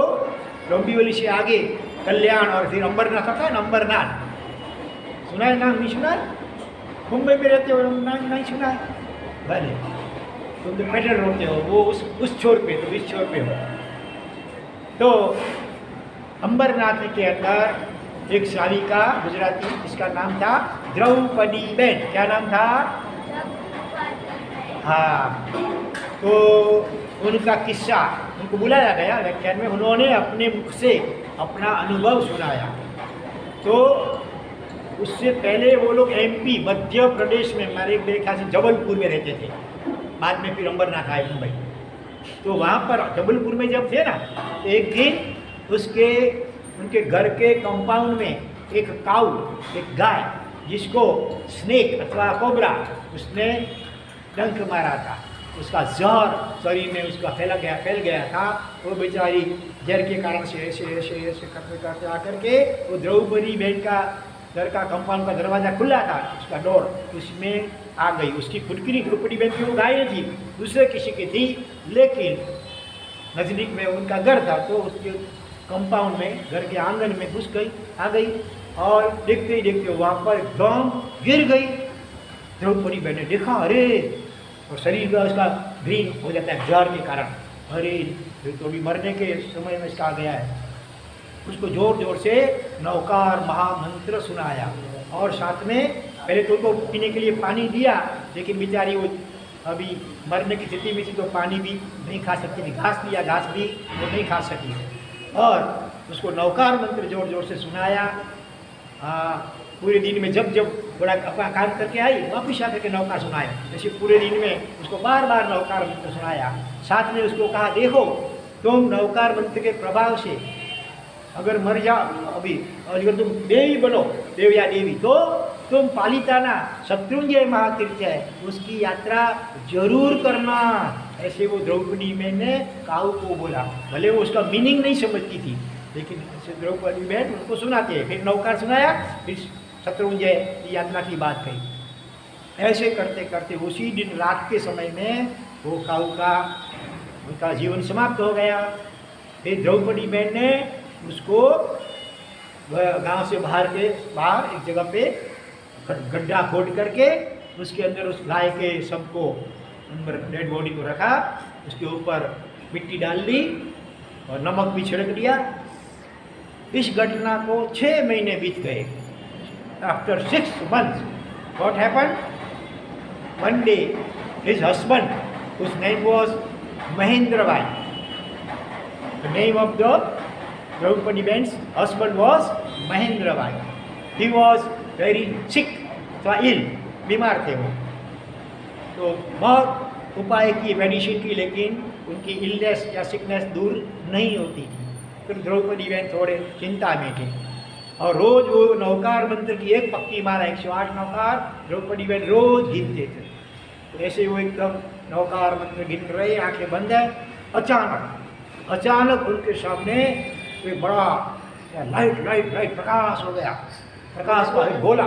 डोंबिवली से आगे कल्याण और फिर अंबरनाथ था, अंबरनाथ सुना है? नाम नहीं सुना है? मुंबई में रहते हो, नाम नहीं सुना है? भले तुम तो मेडल रोते हो, वो उस छोर पे, तो इस छोर पे हो। तो अंबरनाथ के अंदर एक सालिका गुजराती, इसका नाम था द्रौपदी बेन। क्या नाम था? हाँ, तो उनका किस्सा उनको बुलाया गया व्याख्यान में, उन्होंने अपने मुख से अपना अनुभव सुनाया। तो उससे पहले वो लोग एमपी मध्य प्रदेश में, मेरे ख्याल से जबलपुर में रहते थे, बाद में फिर अंबरनाथ आए मुंबई। तो वहाँ पर जबलपुर में जब थे ना, तो एक दिन उनके घर के कंपाउंड में एक काऊ, एक गाय, जिसको स्नेक अथवा कोबरा उसने डंक मारा था, उसका जहर शरीर में उसका फैल गया था। वो बेचारी जहर के कारण से ऐसे करते आकर के वो द्रौपदी बेन का घर का कंपाउंड का दरवाज़ा खुला था, उसका डोर, उसमें आ गई। उसकी खुद की द्रौपदी बेन की वो गाय थी, दूसरे किसी की थी, लेकिन नज़दीक में उनका घर था, तो उसके कंपाउंड में, घर के आंगन में घुस गई, आ गई, और देखते ही देखते वहाँ पर एकदम गिर गई। द्रौपदी बेन ने देखा, अरे, और शरीर का उसका ग्रीन हो जाता है जहर के कारण, अरे तो अभी मरने के समय में इसका आ गया है। उसको जोर जोर से नौकार महामंत्र सुनाया, और साथ में पहले तो उनको पीने के लिए पानी दिया, लेकिन बेचारी वो अभी मरने की स्थिति में थी, तो पानी भी नहीं खा सकती थी, घास दिया, घास भी वो नहीं खा सकी, और उसको नौकार मंत्र जोर जोर से सुनाया। पूरे दिन में जब बड़ा अपना काम करके आई, वापिस आकर के नौकार सुनाया, जैसे पूरे दिन में उसको बार बार नौकार मंत्र सुनाया। साथ में उसको कहा, देखो तुम नौकार मंत्र के प्रभाव से अगर मर जाओ अभी, और अगर तुम देवी बनो, देव या देवी, तो तुम पालिताना शत्रुंजय महातीर्थ है, उसकी यात्रा जरूर करना। ऐसे वो द्रौपदी बेन ने काऊ को बोला। भले वो उसका मीनिंग नहीं समझती थी, लेकिन द्रौपदी बेन उनको सुनाते हैं। फिर नौकार सुनाया, फिर शत्रुंजय की यात्रा की बात कही। ऐसे करते करते उसी दिन रात के समय में वो काऊ का उनका जीवन समाप्त हो गया। फिर द्रौपदी बेन ने उसको गांव से बाहर एक जगह पे गड्ढा खोद करके उसके अंदर उस गाय के सबको, अंदर डेड बॉडी को रखा, उसके ऊपर मिट्टी डाल दी और नमक भी छिड़क दिया। इस घटना को 6 महीने बीत गए। After 6 months, what happened? One day, his husband, whose name was Mahendra Bhai, the name of the Draupadi Ben's husband was Mahendra Bhai. He was very sick, अथवा ill, बीमार थे वो। तो बहुत उपाय की, मेडिसिन की, लेकिन उनकी इलनेस या सिकनेस दूर नहीं होती थी। फिर द्रौपदी बेन थोड़े चिंता में थे, और रोज वो नौकार मंत्र की एक पक्की माला 108 नौकार द्रौपदी बेन रोज गिनते थे। तो ऐसे वो एकदम नौकार मंत्र गिन रहे, आंखें बंद है। अचानक उनके सामने एक बड़ा लाइट प्रकाश हो गया। प्रकाश का एक गोला,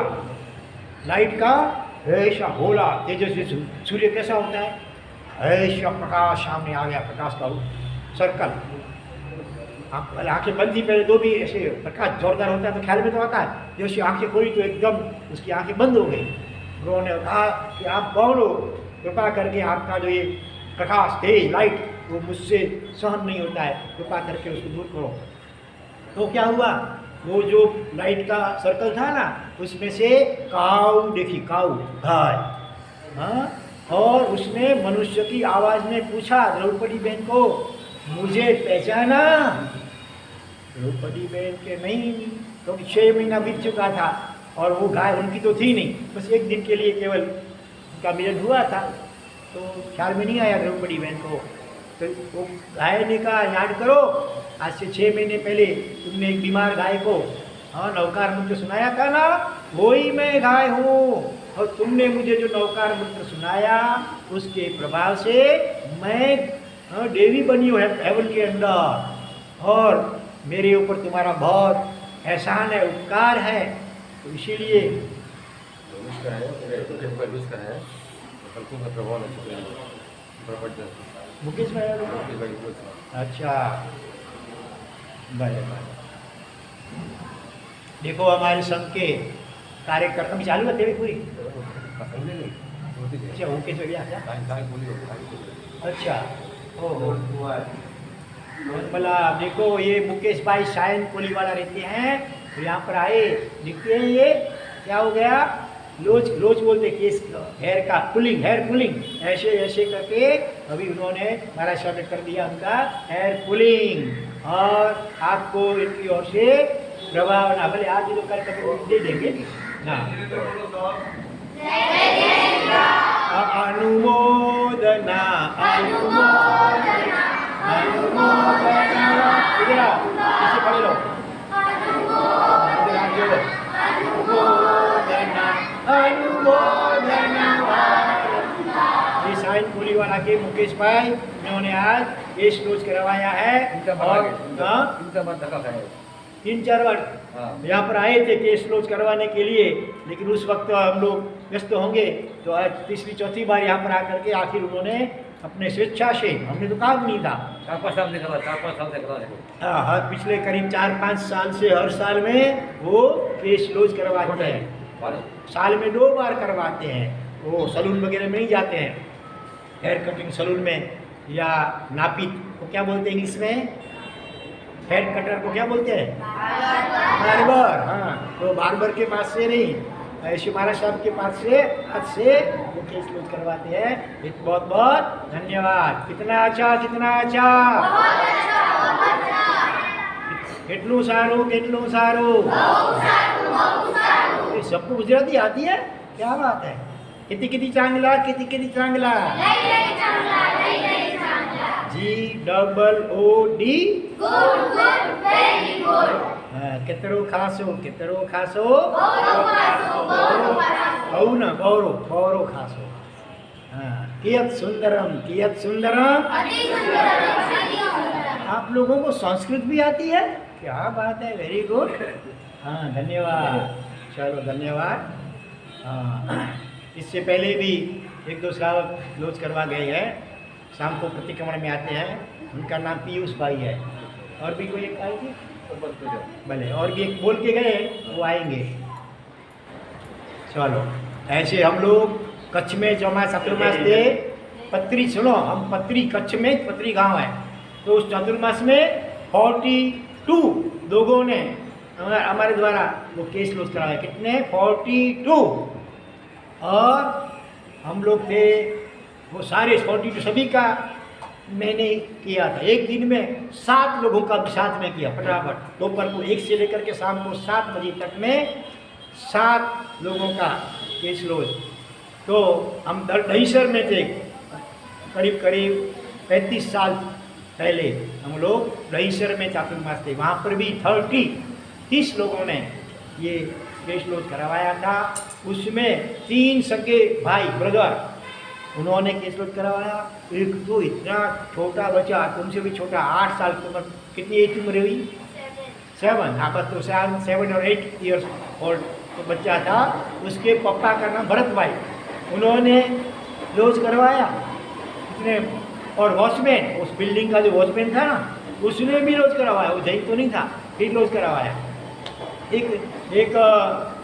लाइट का ऐसा गोला, तेजस्वी सूर्य कैसा होता है, ऐसा प्रकाश सामने आ गया, प्रकाश का सर्कल। आंखें बंद थी पहले, तो भी ऐसे प्रकाश जोरदार होता है तो ख्याल में तो आता है। जैसे आंखें खोली तो एकदम उसकी आंखें बंद हो गई। उन्होंने कहा कि आप कौन हो, कृपा करके आपका जो ये प्रकाश, तेज लाइट, वो मुझसे सहन नहीं होता है, कृपा करके उसको दूर करो। तो क्या हुआ, वो जो लाइट का सर्कल था ना, उसमें से काऊ देखी, काऊ गाय, हाँ, और उसने मनुष्य की आवाज़ में पूछा द्रौपदी बेन को मुझे पहचाना? द्रौपदी बहन के नहीं, क्योंकि 6 महीना बीत चुका था और वो गाय उनकी तो थी नहीं, बस एक दिन के लिए केवल उनका मिलन हुआ था, तो ख्याल में नहीं आया द्रौपदी बहन को। तो वो गाय ने कहा, याद करो आज से 6 महीने पहले तुमने एक बीमार गाय को नवकार मंत्र सुनाया था ना, वही मैं गाय हूँ, और तुमने मुझे जो नवकार मंत्र सुनाया उसके प्रभाव से मैं देवी बनी हूँ हेवन के अंदर, और मेरे ऊपर तुम्हारा बहुत एहसान है, उपकार है, तो इसीलिए मुकेश भाई। अच्छा भले भले, देखो हमारे संघ के कार्यकर्ता भी चालू रहते पूरी। अच्छा मुकेश भैया क्या? अच्छा ओहो, भला देखो ये मुकेश भाई सायन कोलीवाला रहते हैं, तो यहाँ पर आए, दिखते हैं ये क्या हो गया, लोच लोच बोलते केस हेयर का पुलिंग, हेयर पुलिंग, ऐसे ऐसे करके अभी उन्होंने हमारा सामने कर दिया उनका हेयर पुलिंग, और आपको इनकी ओर से प्रभाव ना भले आज जो कर दे देंगे ना। अनुमोदना अनुमोदना अनुमोदना, इधर आओ, इसे पढ़ लो, अनुमोदना अनुमोदना। ये साइन कोलीवाला के मुकेश भाई इन्होंने आज केस क्लोज करवाया है, और 3-4 बार यहाँ पर आए थे केस क्लोज करवाने के लिए, लेकिन उस वक्त हम लोग व्यस्त होंगे, तो आज तीसरी चौथी बार यहाँ पर आकर के आखिर उन्होंने अपने स्वेच्छा से, हमने तो काम नहीं था, 4-5 साल से करा हाँ हाँ, पिछले करीब 4-5 साल से हर साल में वो केस क्लोज करवाते हैं, साल में 2 बार करवाते हैं, वो सलून वगैरह में नहीं जाते हैं, हेयर कटिंग सलून में, या नापित को क्या बोलते हैं इंग्लिश में, हेयर कटर को क्या बोलते हैं, बार्बर। हाँ, तो बार्बर के पास से नहीं, ऐसे महाराज साहब के पास से आज से वो केस क्लोज करवाते हैं। बहुत बहुत धन्यवाद। कितना अच्छा, कितना अच्छा, કેટલું સારું, કેટલું સારું, सबको गुजराती आती है, क्या बात है, कितनी कितनी चांगला, कितनी कितनी चांगला, GOOD, केतरो खासो, केतरो खासो, औन गौरो गौरो खासो, कियत सुंदरम, कियत सुंदरम। आप लोगों को संस्कृत भी आती है, क्या बात है, वेरी गुड। हाँ धन्यवाद, चलो धन्यवाद। हाँ, इससे पहले भी 1-2 श्रावक क्लोज करवा गए हैं, शाम को प्रतिक्रमण में आते हैं, उनका नाम पीयूष भाई है, और भी कोई एक आएगी भले, और भी एक बोल के गए वो आएंगे। चलो ऐसे हम लोग कच्छ में चतुर्मास थे, पत्री सुनो, हम पत्री, कच्छ में पत्री गांव है, तो उस चतुर्मास में 42 लोगों ने हमारे द्वारा वो केस क्लोज कराया। कितने? 42। और हम लोग थे वो सारे 42 सभी का मैंने किया था, एक दिन में 7 लोगों का भी साथ में किया फटाफट, दोपहर को 1 से लेकर के शाम को 7 बजे तक में 7 लोगों का केस क्लोज। तो हम दहीसर में थे, करीब करीब 35 साल पहले हम लोग दहीसर में चातुर्मास थे, वहाँ पर भी 30 लोगों ने ये केस क्लोज करवाया था। उसमें 3 सगे भाई ब्रदर उन्होंने केस क्लोज करवाया। एक तो इतना छोटा बच्चा, तुमसे भी छोटा, 8 साल की उम्र, कितनी एज उम्र हुई? 7, हाँ बस तो 7 और 8 ईयर्स ओल्ड तो बच्चा था। उसके पापा का नाम भरत भाई, उन्होंने क्लोज करवाया। कितने? और वॉचमैन, उस बिल्डिंग का जो वॉचमैन था ना, उसने भी क्लोज करवाया, वो जैन तो नहीं था, फिर क्लोज करवाया। एक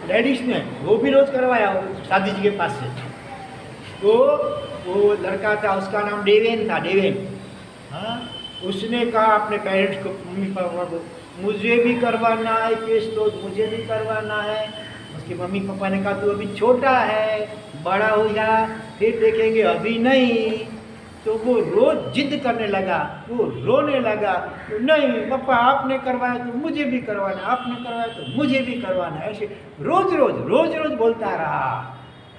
लेडीज ने वो भी क्लोज करवाया शादी जी के पास से। तो वो लड़का था, उसका नाम देवेन था, देवेन। हाँ, उसने कहा अपने पेरेंट्स को, मम्मी पापा को, मुझे भी करवाना है केस क्लोज, मुझे भी करवाना है। उसके मम्मी पापा ने कहा तू अभी छोटा है, बड़ा हो जा फिर देखेंगे, अभी नहीं। तो वो रोज जिद करने लगा, वो रोने लगा, तो नहीं पापा आपने करवाया तो मुझे भी करवाना, आपने करवाया तो मुझे भी करवाना, ऐसे रोज रोज बोलता रहा।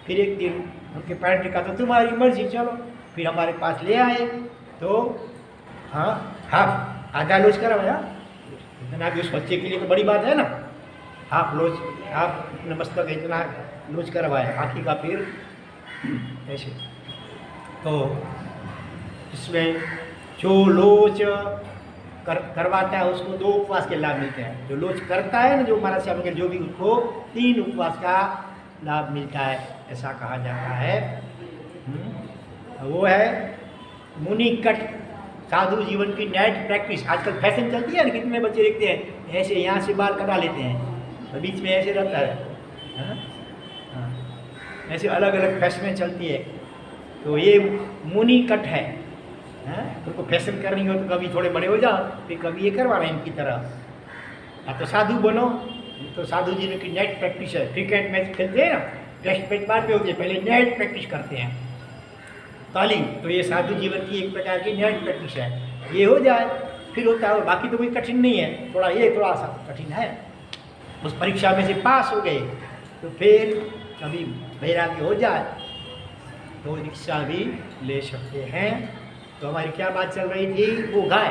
फिर एक दिन उनके पेरेंट्स ने कहा तो तुम्हारी मर्जी, चलो। फिर हमारे पास ले आए तो हाँ हाफ आधा लॉज करवाया। इतना भी उस बच्चे के लिए तो बड़ी बात है ना, हाफ लॉज, हाफ मस्तक इतना लॉज करवाया आँखी का, फिर ऐसे। तो इसमें जो लोच करवाता है उसको 2 उपवास के लाभ मिलते हैं। जो लोच करता है ना, जो महाराज श्याम जो भी, उसको 3 उपवास का लाभ मिलता है, ऐसा कहा जाता है। वो है मुनि कट, साधु जीवन की नाइट प्रैक्टिस। आजकल फैशन चलती है ना, कितने बच्चे देखते हैं ऐसे यहाँ से बाल कटा लेते हैं और बीच में ऐसे रहता है, ऐसे अलग अलग फैशनें चलती है। तो ये मुनि कट है। तुमको फैशन करनी हो तो कभी थोड़े बड़े हो जाओ, फिर कभी ये करवा रहे हैं इनकी तरह। तो साधु बनो, तो साधु जी की नेट प्रैक्टिस है। क्रिकेट मैच खेलते हैं ना, टेस्ट मैच बाद में होती है, पहले नेट प्रैक्टिस करते हैं तालीम। तो ये साधु जीवन की एक प्रकार की नेट प्रैक्टिस है। ये हो जाए फिर होता है, बाकी तो कोई कठिन नहीं है, थोड़ा सा कठिन है। उस परीक्षा में से पास हो गए तो फिर कभी वैराग्य हो जाए तो दीक्षा भी ले सकते हैं। तो हमारी क्या बात चल रही थी, वो गाय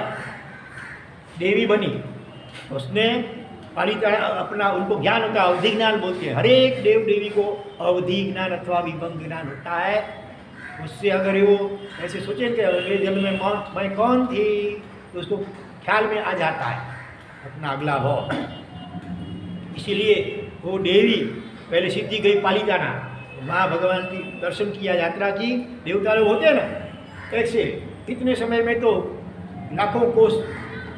देवी बनी, उसने पालिता अपना, उनको ज्ञान होता है, अवधि ज्ञान बोलते हैं। हर एक देव देवी को अवधि ज्ञान अथवा विभंग ज्ञान होता है। उससे अगर वो ऐसे सोचे कि अगले जन्म में मैं कौन थी, तो उसको ख्याल में आ जाता है अपना अगला भाव। इसीलिए वो देवी पहले सिद्धि गई पालिताना, वहाँ भगवान की दर्शन किया, यात्रा की। देवता लोग होते हैं ना ऐसे, इतने समय में तो लाखों कोस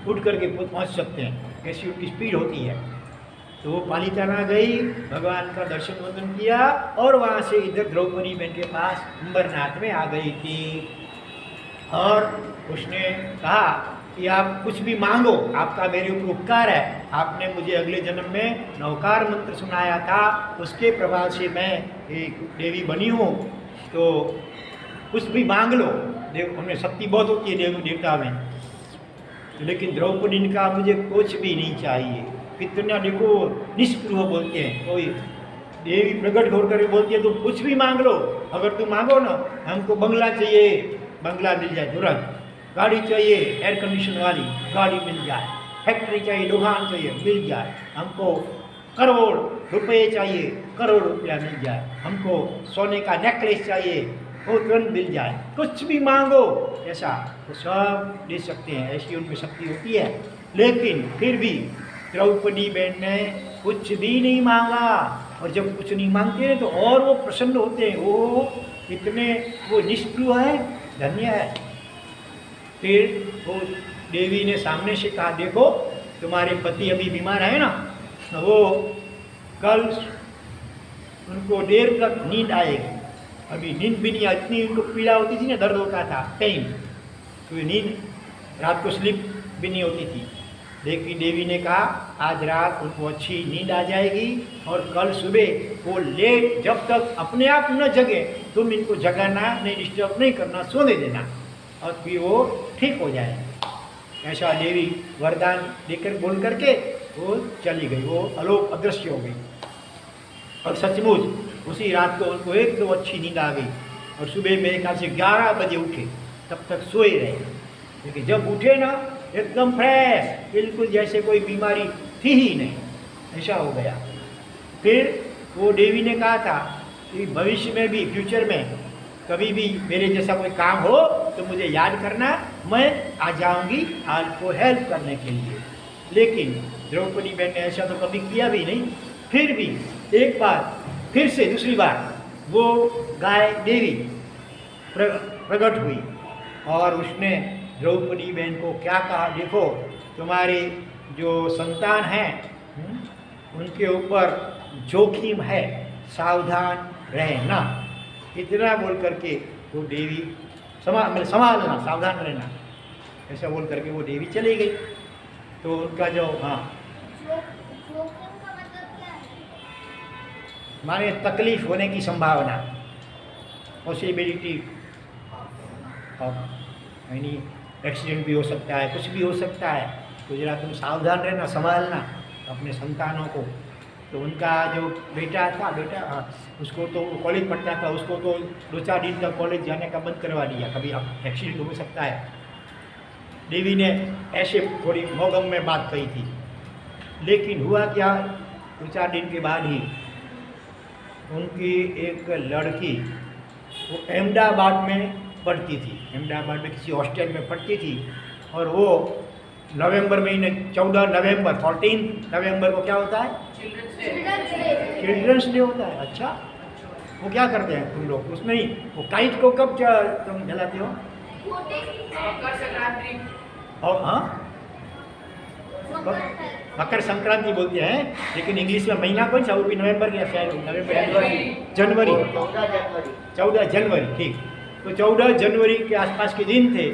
उठ करके पहुँच सकते हैं, ऐसी उनकी स्पीड होती है। तो वो पालिताना गई, भगवान का दर्शन वंदन किया और वहाँ से इधर द्रौपदी बहन के पास अंबरनाथ में आ गई थी। और उसने कहा कि आप कुछ भी मांगो, आपका मेरे ऊपर उपकार है, आपने मुझे अगले जन्म में नवकार मंत्र सुनाया था, उसके प्रभाव से मैं एक देवी बनी हूँ, तो कुछ भी मांग लो। देव हमें शक्ति बहुत होती है देवता में, लेकिन द्रौपदी ने कहा मुझे कुछ भी नहीं चाहिए। कितना देखो निष्पृह बोलते हैं, कोई देवी प्रकट होकर बोलती है तुम कुछ भी मांग लो, अगर तुम मांगो ना, हमको बंगला चाहिए, बंगला मिल जाए तुरंत, गाड़ी चाहिए एयर कंडीशन वाली, गाड़ी मिल जाए, फैक्ट्री चाहिए, दुकान चाहिए, मिल जाए, हमको करोड़ रुपए चाहिए, करोड़ रुपया मिल जाए, हमको सोने का नेकलेस चाहिए, वो तुरंत मिल जाए, कुछ भी मांगो, ऐसा तो सब दे सकते हैं, ऐसी उनकी शक्ति होती है। लेकिन फिर भी द्रौपदी बहन ने कुछ भी नहीं मांगा, और जब कुछ नहीं मांगते हैं तो और वो प्रसन्न होते हैं, वो इतने वो निष्ठुर है, धन्य है। फिर वो देवी ने सामने से कहा देखो तुम्हारे पति अभी बीमार है ना, वो कल उनको देर तक नींद आएगी, अभी नींद भी नहीं, इतनी उनको पीड़ा होती थी ना, दर्द होता था, पेन, तो ये नींद रात को स्लिप भी नहीं होती थी। लेकिन देवी ने कहा आज रात उनको अच्छी नींद आ जाएगी और कल सुबह वो लेट, जब तक अपने आप न जगे तुम इनको जगाना नहीं, डिस्टर्ब नहीं करना, सोने देना, और फिर वो ठीक हो जाए। ऐसा देवी वरदान देकर बोल करके वो चली गई, वो अलोक अदृश्य हो गई। और सचमुच उसी रात को उनको एकदम अच्छी नींद आ गई, और सुबह मेरे ख्याल से 11 बजे उठे, तब तक सोए रहे। लेकिन जब उठे ना एकदम फ्रेश, बिल्कुल जैसे कोई बीमारी थी ही नहीं, ऐसा हो गया। फिर वो देवी ने कहा था कि भविष्य में भी, फ्यूचर में कभी भी मेरे जैसा कोई काम हो तो मुझे याद करना, मैं आ जाऊंगी आपको हेल्प करने के लिए। लेकिन द्रौपदी बहन ने ऐसा तो कभी किया भी नहीं। फिर भी एक बार फिर से दूसरी बार वो गाय देवी प्रकट हुई और उसने द्रौपदी बहन को क्या कहा, देखो तुम्हारे जो संतान हैं उनके ऊपर जोखिम है, सावधान रहना, इतना बोल करके वो देवी संभालना, सावधान रहना, ऐसा बोल करके वो देवी चली गई। तो उनका जो जोखिम का मतलब क्या है? माने तकलीफ होने की संभावना, पॉसिबिलिटी, और यानी एक्सीडेंट भी हो सकता है, कुछ भी हो सकता है। तो जरा तुम सावधान रहना, संभालना अपने संतानों को। तो उनका जो बेटा था, हाँ, उसको तो कॉलेज पढ़ता था, उसको तो 2-4 दिन तक कॉलेज जाने का बंद करवा दिया, कभी अब एक्सीडेंट हो सकता है। देवी ने ऐसे थोड़ी मौगम में बात कही थी, लेकिन हुआ क्या, 2-4 दिन के बाद ही उनकी एक लड़की वो अहमदाबाद में पढ़ती थी, अहमदाबाद में किसी हॉस्टल में पढ़ती थी, और वो नवंबर महीने 14 नवंबर 14 नवंबर को क्या होता है, चिल्ड्रंस डे होता है। अच्छा, वो क्या करते हैं तुम लोग उसमें ही, वो काइट को कब तुम जलाते हो? और हाँ, मकर संक्रांति बोलते हैं, लेकिन इंग्लिश में महीना कौन सा, वो भी नवंबर या शायद नवंबर, जनवरी, 14 जनवरी, ठीक। तो 14 जनवरी के आसपास के दिन थे,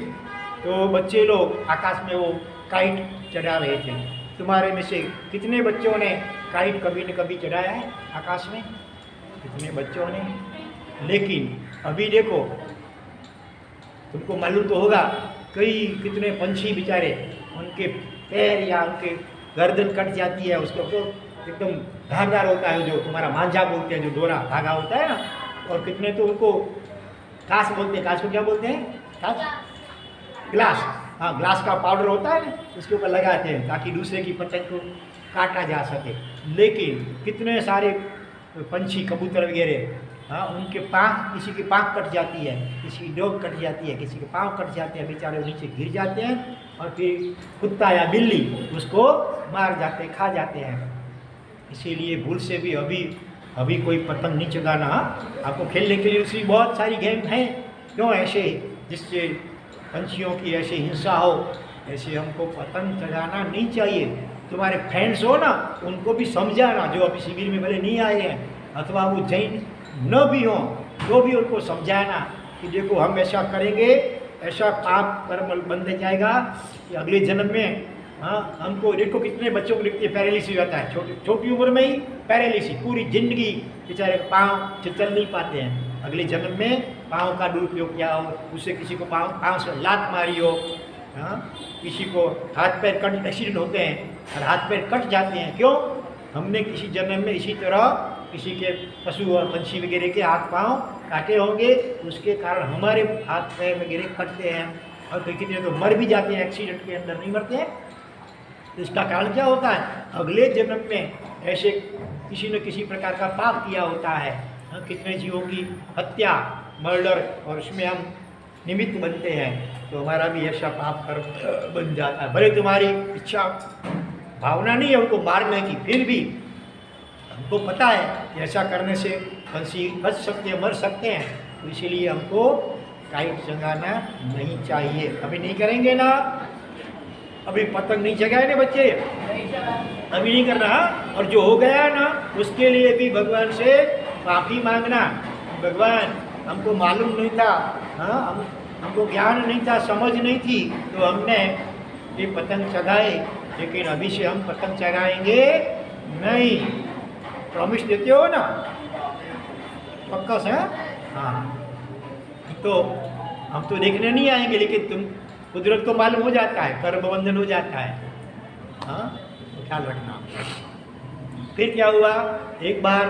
तो बच्चे लोग आकाश में वो काइट चढ़ा रहे थे। तुम्हारे में से कितने बच्चों ने काइट कभी न कभी चढ़ाया है आकाश में? कितने बच्चों ने? लेकिन अभी देखो, तुमको मालूम तो होगा, कितने पंछी बेचारे, उनके पैर या उनके गर्दन कट जाती है, उसके तो एकदम धारदार होता है, जो तुम्हारा मांझा बोलते हैं, जो दोरा धागा होता है ना, और कितने तो उनको कास बोलते हैं। कास को क्या बोलते हैं? कास, ग्लास, हाँ, ग्लास का पाउडर होता है ना, उसके ऊपर लगाते हैं ताकि दूसरे की पतंग को काटा जा सके। लेकिन कितने सारे पंछी, कबूतर वगैरह, हाँ, उनके पाँव, किसी की पाँव कट जाती है, किसी की डोक कट जाती है, किसी के पाँव कट जाते हैं, बेचारे नीचे गिर जाते हैं, और फिर कुत्ता या बिल्ली उसको मार जाते हैं, खा जाते हैं। इसीलिए भूल से भी अभी कोई पतंग नहीं चगाना। आपको खेलने के लिए उसकी बहुत सारी गेम हैं, क्यों ऐसे, जिससे पंछियों की ऐसे हिंसा हो, ऐसे हमको पतंग चगाना नहीं चाहिए। तुम्हारे फ्रेंड्स हो ना, उनको भी समझाना, जो अभी शिविर में भले नहीं आए हैं, अथवा वो जैन न भी हो, तो भी उनको समझाना कि देखो, हम ऐसा करेंगे, ऐसा पाप कर्म बंध जाएगा कि अगले जन्म में, हाँ, हमको देखो कितने बच्चों को देखते हैं पैरालिसिस होता है, छोटी उम्र में ही पैरालिसिस, पूरी जिंदगी बेचारे पाँव से चल नहीं पाते हैं। अगले जन्म में पाँव का दुरुपयोग किया हो, उससे किसी को पाँव से लात मारी हो, हाँ, किसी को हाथ पैर कट, एक्सीडेंट होते हैं और हाथ पैर कट जाते हैं। क्यों? हमने किसी जन्म में इसी तरह किसी के पशु और पंछी वगैरह के हाथ पाँव काटे होंगे, उसके कारण हमारे हाथ पैर वगैरह कटते हैं, और कई कितने तो मर भी जाते हैं, एक्सीडेंट के अंदर नहीं मरते हैं। तो इसका कारण क्या होता है? अगले जन्म में ऐसे किसी न किसी प्रकार का पाप किया होता है। कितने जीवों की हत्या, मर्डर, और उसमें हम निमित्त बनते हैं, तो हमारा भी ऐसा पाप कर्म बन जाता है। भले तुम्हारी इच्छा भावना नहीं है उनको मारने की, फिर भी हमको पता है कि ऐसा करने से पंछी बच सकते हैं, मर सकते हैं, तो इसीलिए हमको काइट जगाना नहीं चाहिए। अभी नहीं करेंगे ना, अभी पतंग नहीं जगाए ना बच्चे, अभी नहीं करना। और जो हो गया ना, उसके लिए भी भगवान से माफ़ी मांगना। भगवान, हमको मालूम नहीं था, हाँ, हमको ज्ञान नहीं था, समझ नहीं थी, तो हमने ये पतंग चगाए, लेकिन अभी से हम पतंग चगाएंगे नहीं। प्रॉमिस देते हो ना? पक्का से? हाँ। तो हम तो देखने नहीं आएंगे, लेकिन तुम कुदरत को मालूम हो जाता है, कर्म बंधन हो जाता है, हाँ, तो ख्याल रखना। फिर क्या हुआ, एक बार,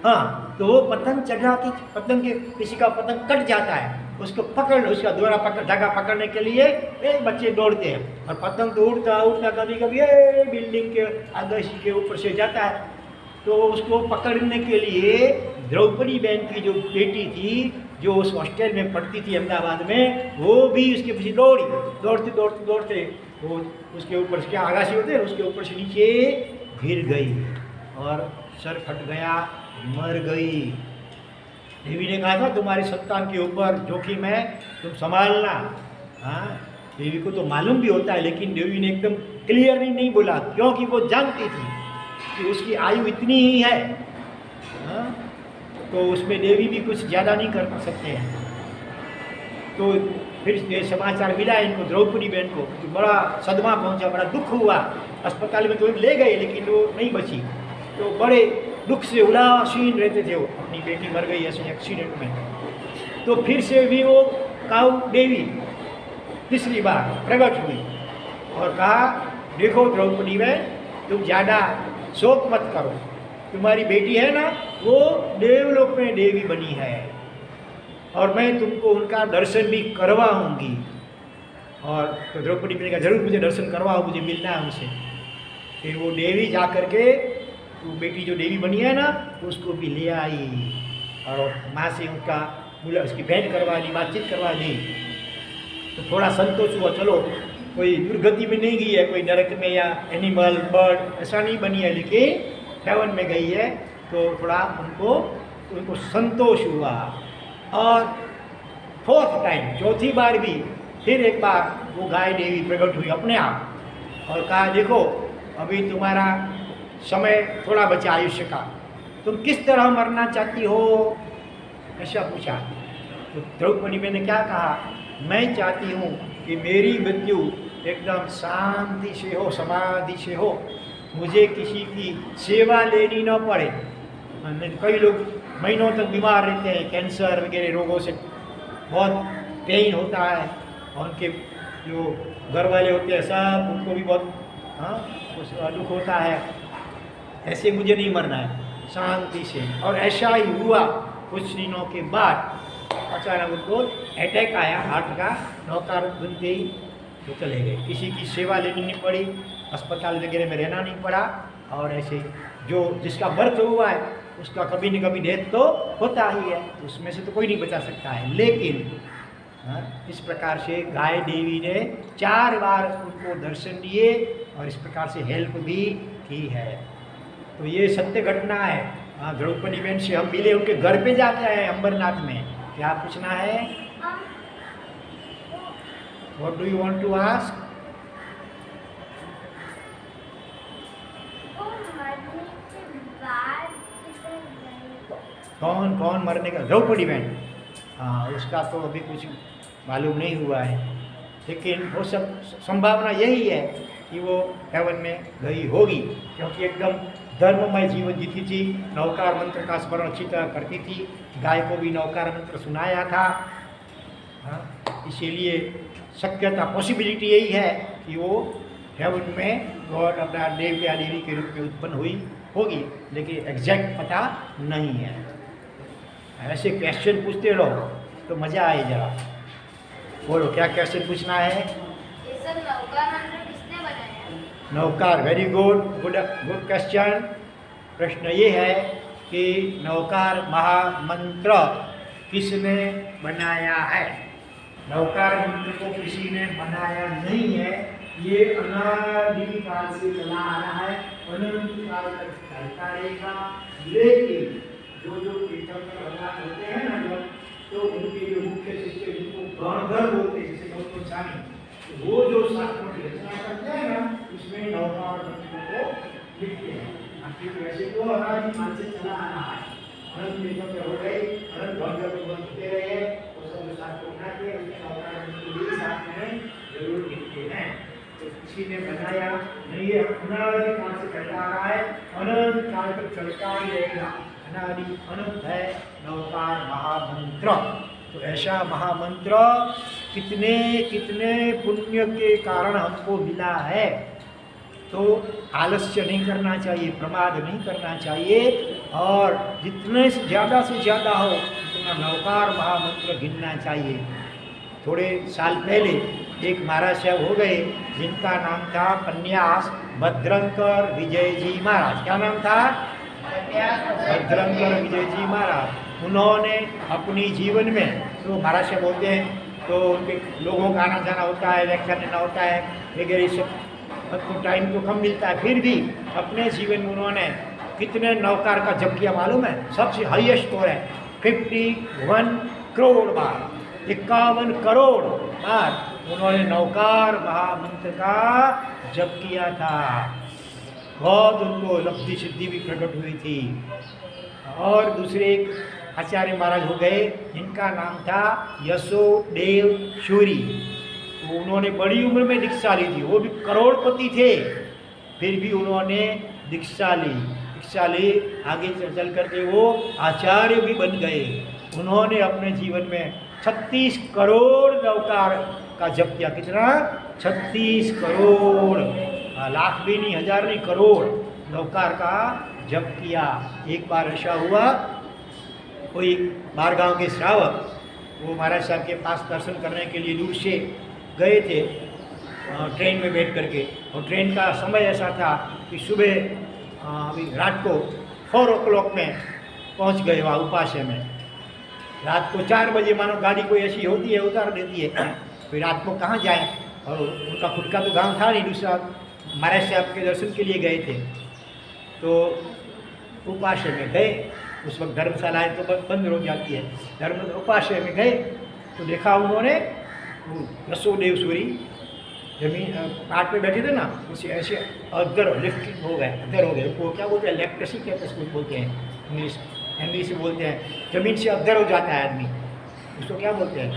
हाँ, तो वो पतंग चढ़ाती, पतंग के किसी का पतंग कट जाता है, उसको पकड़, उसका दोरा पकड़, धागा पकड़ने के लिए एक बच्चे दौड़ते हैं, और पतंग तो उड़ता उड़ता कभी कभी बिल्डिंग के आदर्श के ऊपर से जाता है। तो उसको पकड़ने के लिए द्रौपदी बहन की जो बेटी थी, जो उस हॉस्टल में पढ़ती थी अहमदाबाद में, वो भी उसके पीछे दौड़ी, दौड़ते दौड़ते दौड़ते वो उसके ऊपर से, क्या आगासी होते हैं, उसके ऊपर से नीचे गिर गई और सर फट गया, मर गई। देवी ने कहा था तुम्हारे संतान के ऊपर जोखिम है, तुम संभालना। हाँ, देवी को तो मालूम भी होता है, लेकिन देवी ने एकदम क्लियरली नहीं बोला, क्योंकि वो जानती थी कि उसकी आयु इतनी ही है, हाँ, तो उसमें देवी भी कुछ ज़्यादा नहीं कर सकते हैं। तो फिर ये समाचार मिला इनको, द्रौपदी बहन को, तो बड़ा सदमा पहुंचा, बड़ा दुख हुआ। अस्पताल में तो ले गए, लेकिन वो नहीं बची, तो बड़े दुख से उदासीन रहते थे वो, अपनी बेटी मर गई ऐसे एक्सीडेंट में। तो फिर से भी वो काऊ देवी तीसरी बार प्रकट हुई और कहा, देखो द्रौपदी में तुम ज़्यादा शोक मत करो, तुम्हारी बेटी है ना वो देवलोक में देवी बनी है और मैं तुमको उनका दर्शन भी करवाऊंगी। और तो द्रौपदी ने कहा, जरूर मुझे दर्शन करवाओ, मुझे मिलना है उनसे। फिर वो देवी जा कर के वो बेटी जो देवी बनी है ना उसको भी ले आई और माँ से उसकी भेंट करवा दी, बातचीत करवा दी। तो थोड़ा संतोष हुआ, चलो कोई दुर्गति में नहीं गई है, कोई नरक में या एनिमल बर्ड ऐसा नहीं बनी है, लेकिन हेवन में गई है, तो थोड़ा उनको संतोष हुआ। और फोर्थ टाइम, चौथी बार भी फिर एक बार वो गाय देवी प्रकट हुई अपने आप और कहा, देखो अभी तुम्हारा समय थोड़ा बचा आयुष्य का, तुम किस तरह मरना चाहती हो, ऐसा पूछा। तो द्रौपदी ने क्या कहा, मैं चाहती हूँ कि मेरी मृत्यु एकदम शांति से हो, समाधि से हो, मुझे किसी की सेवा लेनी न पड़े। कई लोग महीनों तक बीमार रहते हैं, कैंसर वगैरह रोगों से बहुत पेन होता है और उनके जो घर वाले होते हैं सब उनको भी बहुत दुख होता है। ऐसे मुझे नहीं मरना है, शांति से। और ऐसा ही हुआ। कुछ दिनों के बाद अचानक उनको अटैक आया हार्ट का, नौकार बनते ही तो चले गए। किसी की सेवा लेनी नहीं पड़ी, अस्पताल वगैरह में रहना नहीं पड़ा। और ऐसे जो जिसका बर्थ हुआ है उसका कभी न कभी डेथ तो होता ही है, उसमें से तो कोई नहीं बचा सकता है। लेकिन इस प्रकार से गाय देवी ने 4 बार उनको दर्शन दिए और इस प्रकार से हेल्प भी की है। तो ये सत्य घटना है। द्रौपदी बहन से हम मिले, उनके घर पे जाके आए अंबरनाथ में। क्या पूछना है? What do you want to ask? कौन कौन मरने का? द्रौपदी बहन। हाँ, उसका तो अभी कुछ मालूम नहीं हुआ है, लेकिन वो सब संभावना यही है कि वो हेवन में गई होगी, क्योंकि एकदम धर्ममय जीवन जीती थी, नवकार मंत्र का स्मरण अच्छी तरह करती थी, गाय को भी नवकार मंत्र सुनाया था। इसीलिए शक्यता पॉसिबिलिटी यही है कि वो हेवन में गॉड अपना देव या देवी के रूप में उत्पन्न हुई होगी, लेकिन एग्जैक्ट पता नहीं है। ऐसे क्वेश्चन पूछते रहो तो मज़ा आए जरा। बोलो क्या क्वेश्चन पूछना है? Navkar, very good good good question. प्रश्न ये है कि नवकार महामंत्र किसने बनाया है? नवकार मंत्र को किसी ने बनाया नहीं है, ये अनादि काल से चला आ रहा है, अनंत काल तक चलता रहेगा। लेकिन जो तीर्थंकर भगवान होते हैं ना, तो उनके जो मुख्य शिष्य जिनको गणधर बोलते हैं, जैसे गौतम स्वामी, वो जो शास्त्रों की रचना करते हैं ना, उसमें नवकार मंत्र को लिखते हैं। वैसे तो अनादि काल से चला आ रहा है, अनंत तीर्थंकर हो गए, अनंत गणधर बनते रहे, और सब शास्त्र बनाते हैं, उसके नवकार मंत्र भी साथ में जरूर लिखते हैं। तो किसी ने बनाया नहीं है, अनादि काल से चलता आ रहा है, अनंत काल तक चलता ही रहेगा। अनादि अनंत है नवकार महामंत्र। तो ऐसा महामंत्र कितने कितने पुण्य के कारण हमको मिला है। तो आलस्य नहीं करना चाहिए, प्रमाद नहीं करना चाहिए, और जितने से ज़्यादा हो उतना नवकार महामंत्र गिनना चाहिए। थोड़े साल पहले एक महाराज साहब हो गए जिनका नाम था पन्यास भद्रंकर विजय जी महाराज। क्या नाम था? भद्रंकर विजय जी महाराज। उन्होंने अपनी जीवन में, तो महाराज साहब होते हैं तो उनके लोगों का आना जाना होता है, व्याख्यान देना होता है वगैरह, सब तो टाइम तो कम मिलता है, फिर भी अपने जीवन में उन्होंने कितने नवकार का जप किया मालूम है? सबसे हाईएस्ट स्कोर है 51 करोड़ बार, 51 करोड़ बार उन्होंने नवकार महामंत्र का जप किया था। बहुत उनको लब्धि सिद्धि भी प्रकट हुई थी। और दूसरे एक आचार्य महाराज हो गए जिनका नाम था यशोदेव सूरी। तो उन्होंने बड़ी उम्र में दीक्षा ली थी, वो भी करोड़पति थे, फिर भी उन्होंने दीक्षा ली। आगे चल करके वो आचार्य भी बन गए। उन्होंने अपने जीवन में 36 करोड़ नवकार का जप किया। कितना? 36 करोड़, लाख भी नहीं, हजार नहीं, करोड़ नवकार का जप किया। एक बार ऐसा हुआ, कोई बाहर गांव के श्रावक वो महाराज साहब के पास दर्शन करने के लिए दूर से गए थे ट्रेन में बैठ करके, और ट्रेन का समय ऐसा था कि सुबह अभी रात को 4 o'clock में पहुंच गए वहाँ उपास्य में। रात को 4 बजे मानो गाड़ी कोई ऐसी होती है उतार देती है, फिर रात को कहाँ जाएं, और उनका खुद का तो गांव था नहीं, दूसरा महाराज साहब के दर्शन के लिए गए थे। तो उपास्य में गए, उस वक्त धर्मशालाएँ तो बंद हो जाती है, उपास्य में गए तो देखा उन्होंने यशोदेवसूरी जमीन पार्ट पे बैठे थे ना, उसे ऐसे अदर लिफ्ट हो गए, अदर हो गए, वो क्या बोलते हैं, लेप्टसी कहते हैं, उसको बोलते हैं इंग्लिश में बोलते हैं, जमीन से अदर हो जाता है आदमी, उसको क्या बोलते हैं?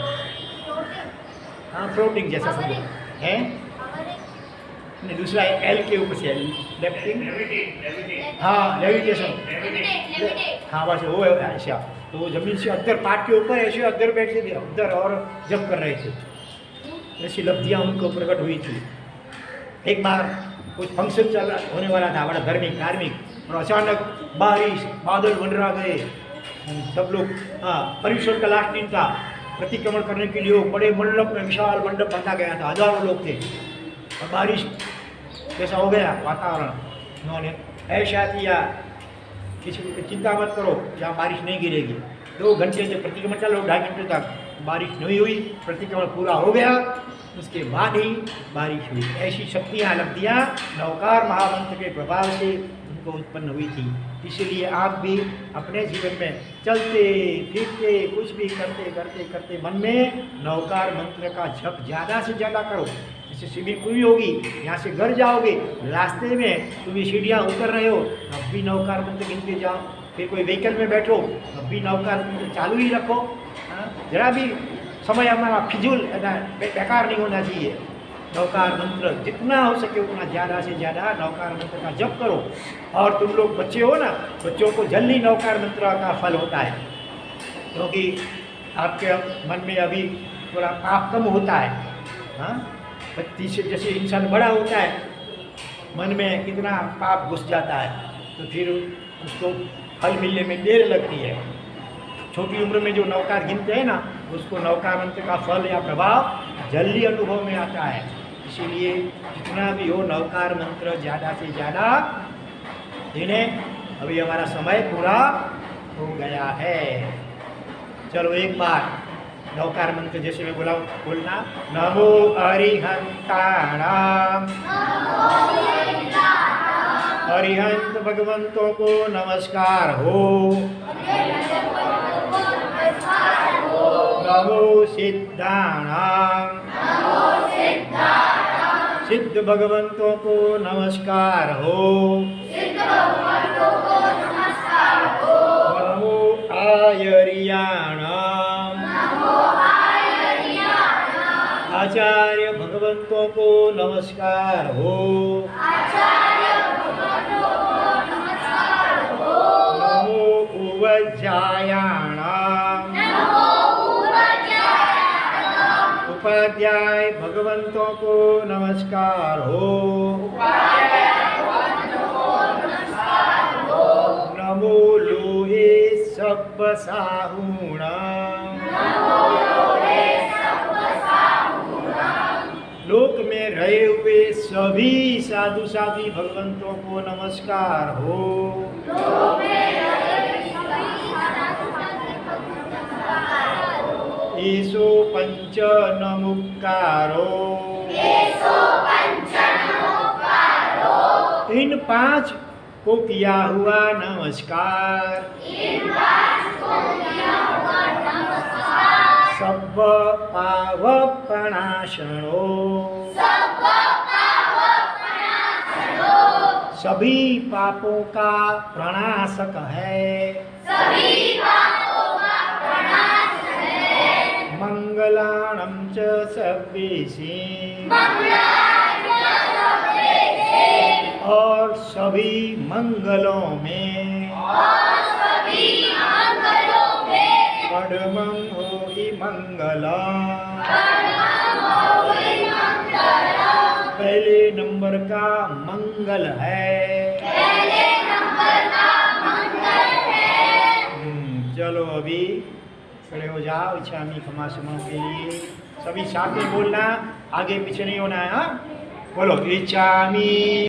हाँ, फ्लोटिंग जैसा समझो है। नहीं, दूसरा एल के ऊपर से लेफ्टिंग, हाँ लेविटेशन, हाँ बस वो ऐसा। तो वो जमीन से अदर पार्ट के ऊपर ऐसे अदर बैठे थे, अदर और जब कर रहे थे, ऐसी लब्धियाँ उनको प्रकट हुई थी। एक बार कुछ फंक्शन होने वाला था बड़ा धार्मिक, और अचानक बारिश, बादल मंडरा गए, सब लोग, हाँ परिश्रम का लास्ट दिन था, प्रतिक्रमण करने के लिए बड़े मंडप में, विशाल मंडप बांधा गया था, हजारों लोग थे, और बारिश कैसा हो गया वातावरण, उन्होंने ऐसा किया, किसी को चिंता मत करो, यहाँ बारिश नहीं गिरेगी। 2 घंटे से प्रतिक्रमण चलो, 2.5 घंटे तक बारिश नहीं हुई, प्रतिक्रमण पूरा हो गया, उसके बाद ही बारिश हुई। ऐसी शक्तियाँ, लब्धियाँ नवकार महामंत्र के प्रभाव से उनको उत्पन्न हुई थी। इसलिए आप भी अपने जीवन में चलते फिरते कुछ भी करते करते करते मन में नवकार मंत्र का जप ज़्यादा से ज़्यादा करो। जैसे शिविर पूरी होगी, यहाँ से घर जाओगे, रास्ते में तुम ये सीढ़ियाँ उतर रहे हो, अब भी नवकार मंत्र गिनते जाओ, फिर कोई व्हीकल में बैठो, अब भी नवकार मंत्र चालू ही रखो। जरा भी समय हमारा फिजूल बेकार नहीं होना चाहिए। नवकार मंत्र जितना हो सके उतना ज़्यादा से ज़्यादा नवकार मंत्र का जप करो। और तुम लोग बच्चे हो ना, बच्चों को जल्दी नवकार मंत्र का फल होता है, क्योंकि आपके मन में अभी थोड़ा पाप कम होता है। हाँ, बच्ची से जैसे इंसान बड़ा होता है, मन में कितना पाप घुस जाता है, तो फिर उसको फल मिलने में देर लगती है। छोटी उम्र में जो नवकार गिनते हैं ना, उसको नवकार मंत्र का फल या प्रभाव जल्दी अनुभव में आता है। इसीलिए जितना भी हो नवकार मंत्र ज़्यादा से ज़्यादा जिन्हें। अभी हमारा समय पूरा हो गया है। चलो एक बार नवकार मंत्र जैसे मैं बोलना, नमो अरिहंताणाम, अरिहंत भगवंतों को नमस्कार हो। नमो सिद्धाणाम, सिद्ध भगवंतों को नमस्कार हो। नमो आयर्याणाम, आचार्य भगवंतों को नमस्कार हो। नमो उवज्जायाणाम, उपाध्याय भगवंतों को नमस्कार हो। नमो लोहे सब साहूणाम, लोक में रहे हुए सभी साधु साध्वी भगवंतों को नमस्कार हो। ईसो पंच नमुकारो, इन 5 को किया हुआ नमस्कार। सब पावपणाशनो, सभी पापों का प्रणाशक है। मंगलाणं च सर्वेषे, और सभी मंगलों में परमं होई मंगला। पहले नंबर का मंगल है। चलो अभी खड़े हो जाओ इच्छामी क्षमा समण के लिए। सभी साथ में बोलना, आगे पीछे नहीं होना है। हाँ बोलो इच्छामी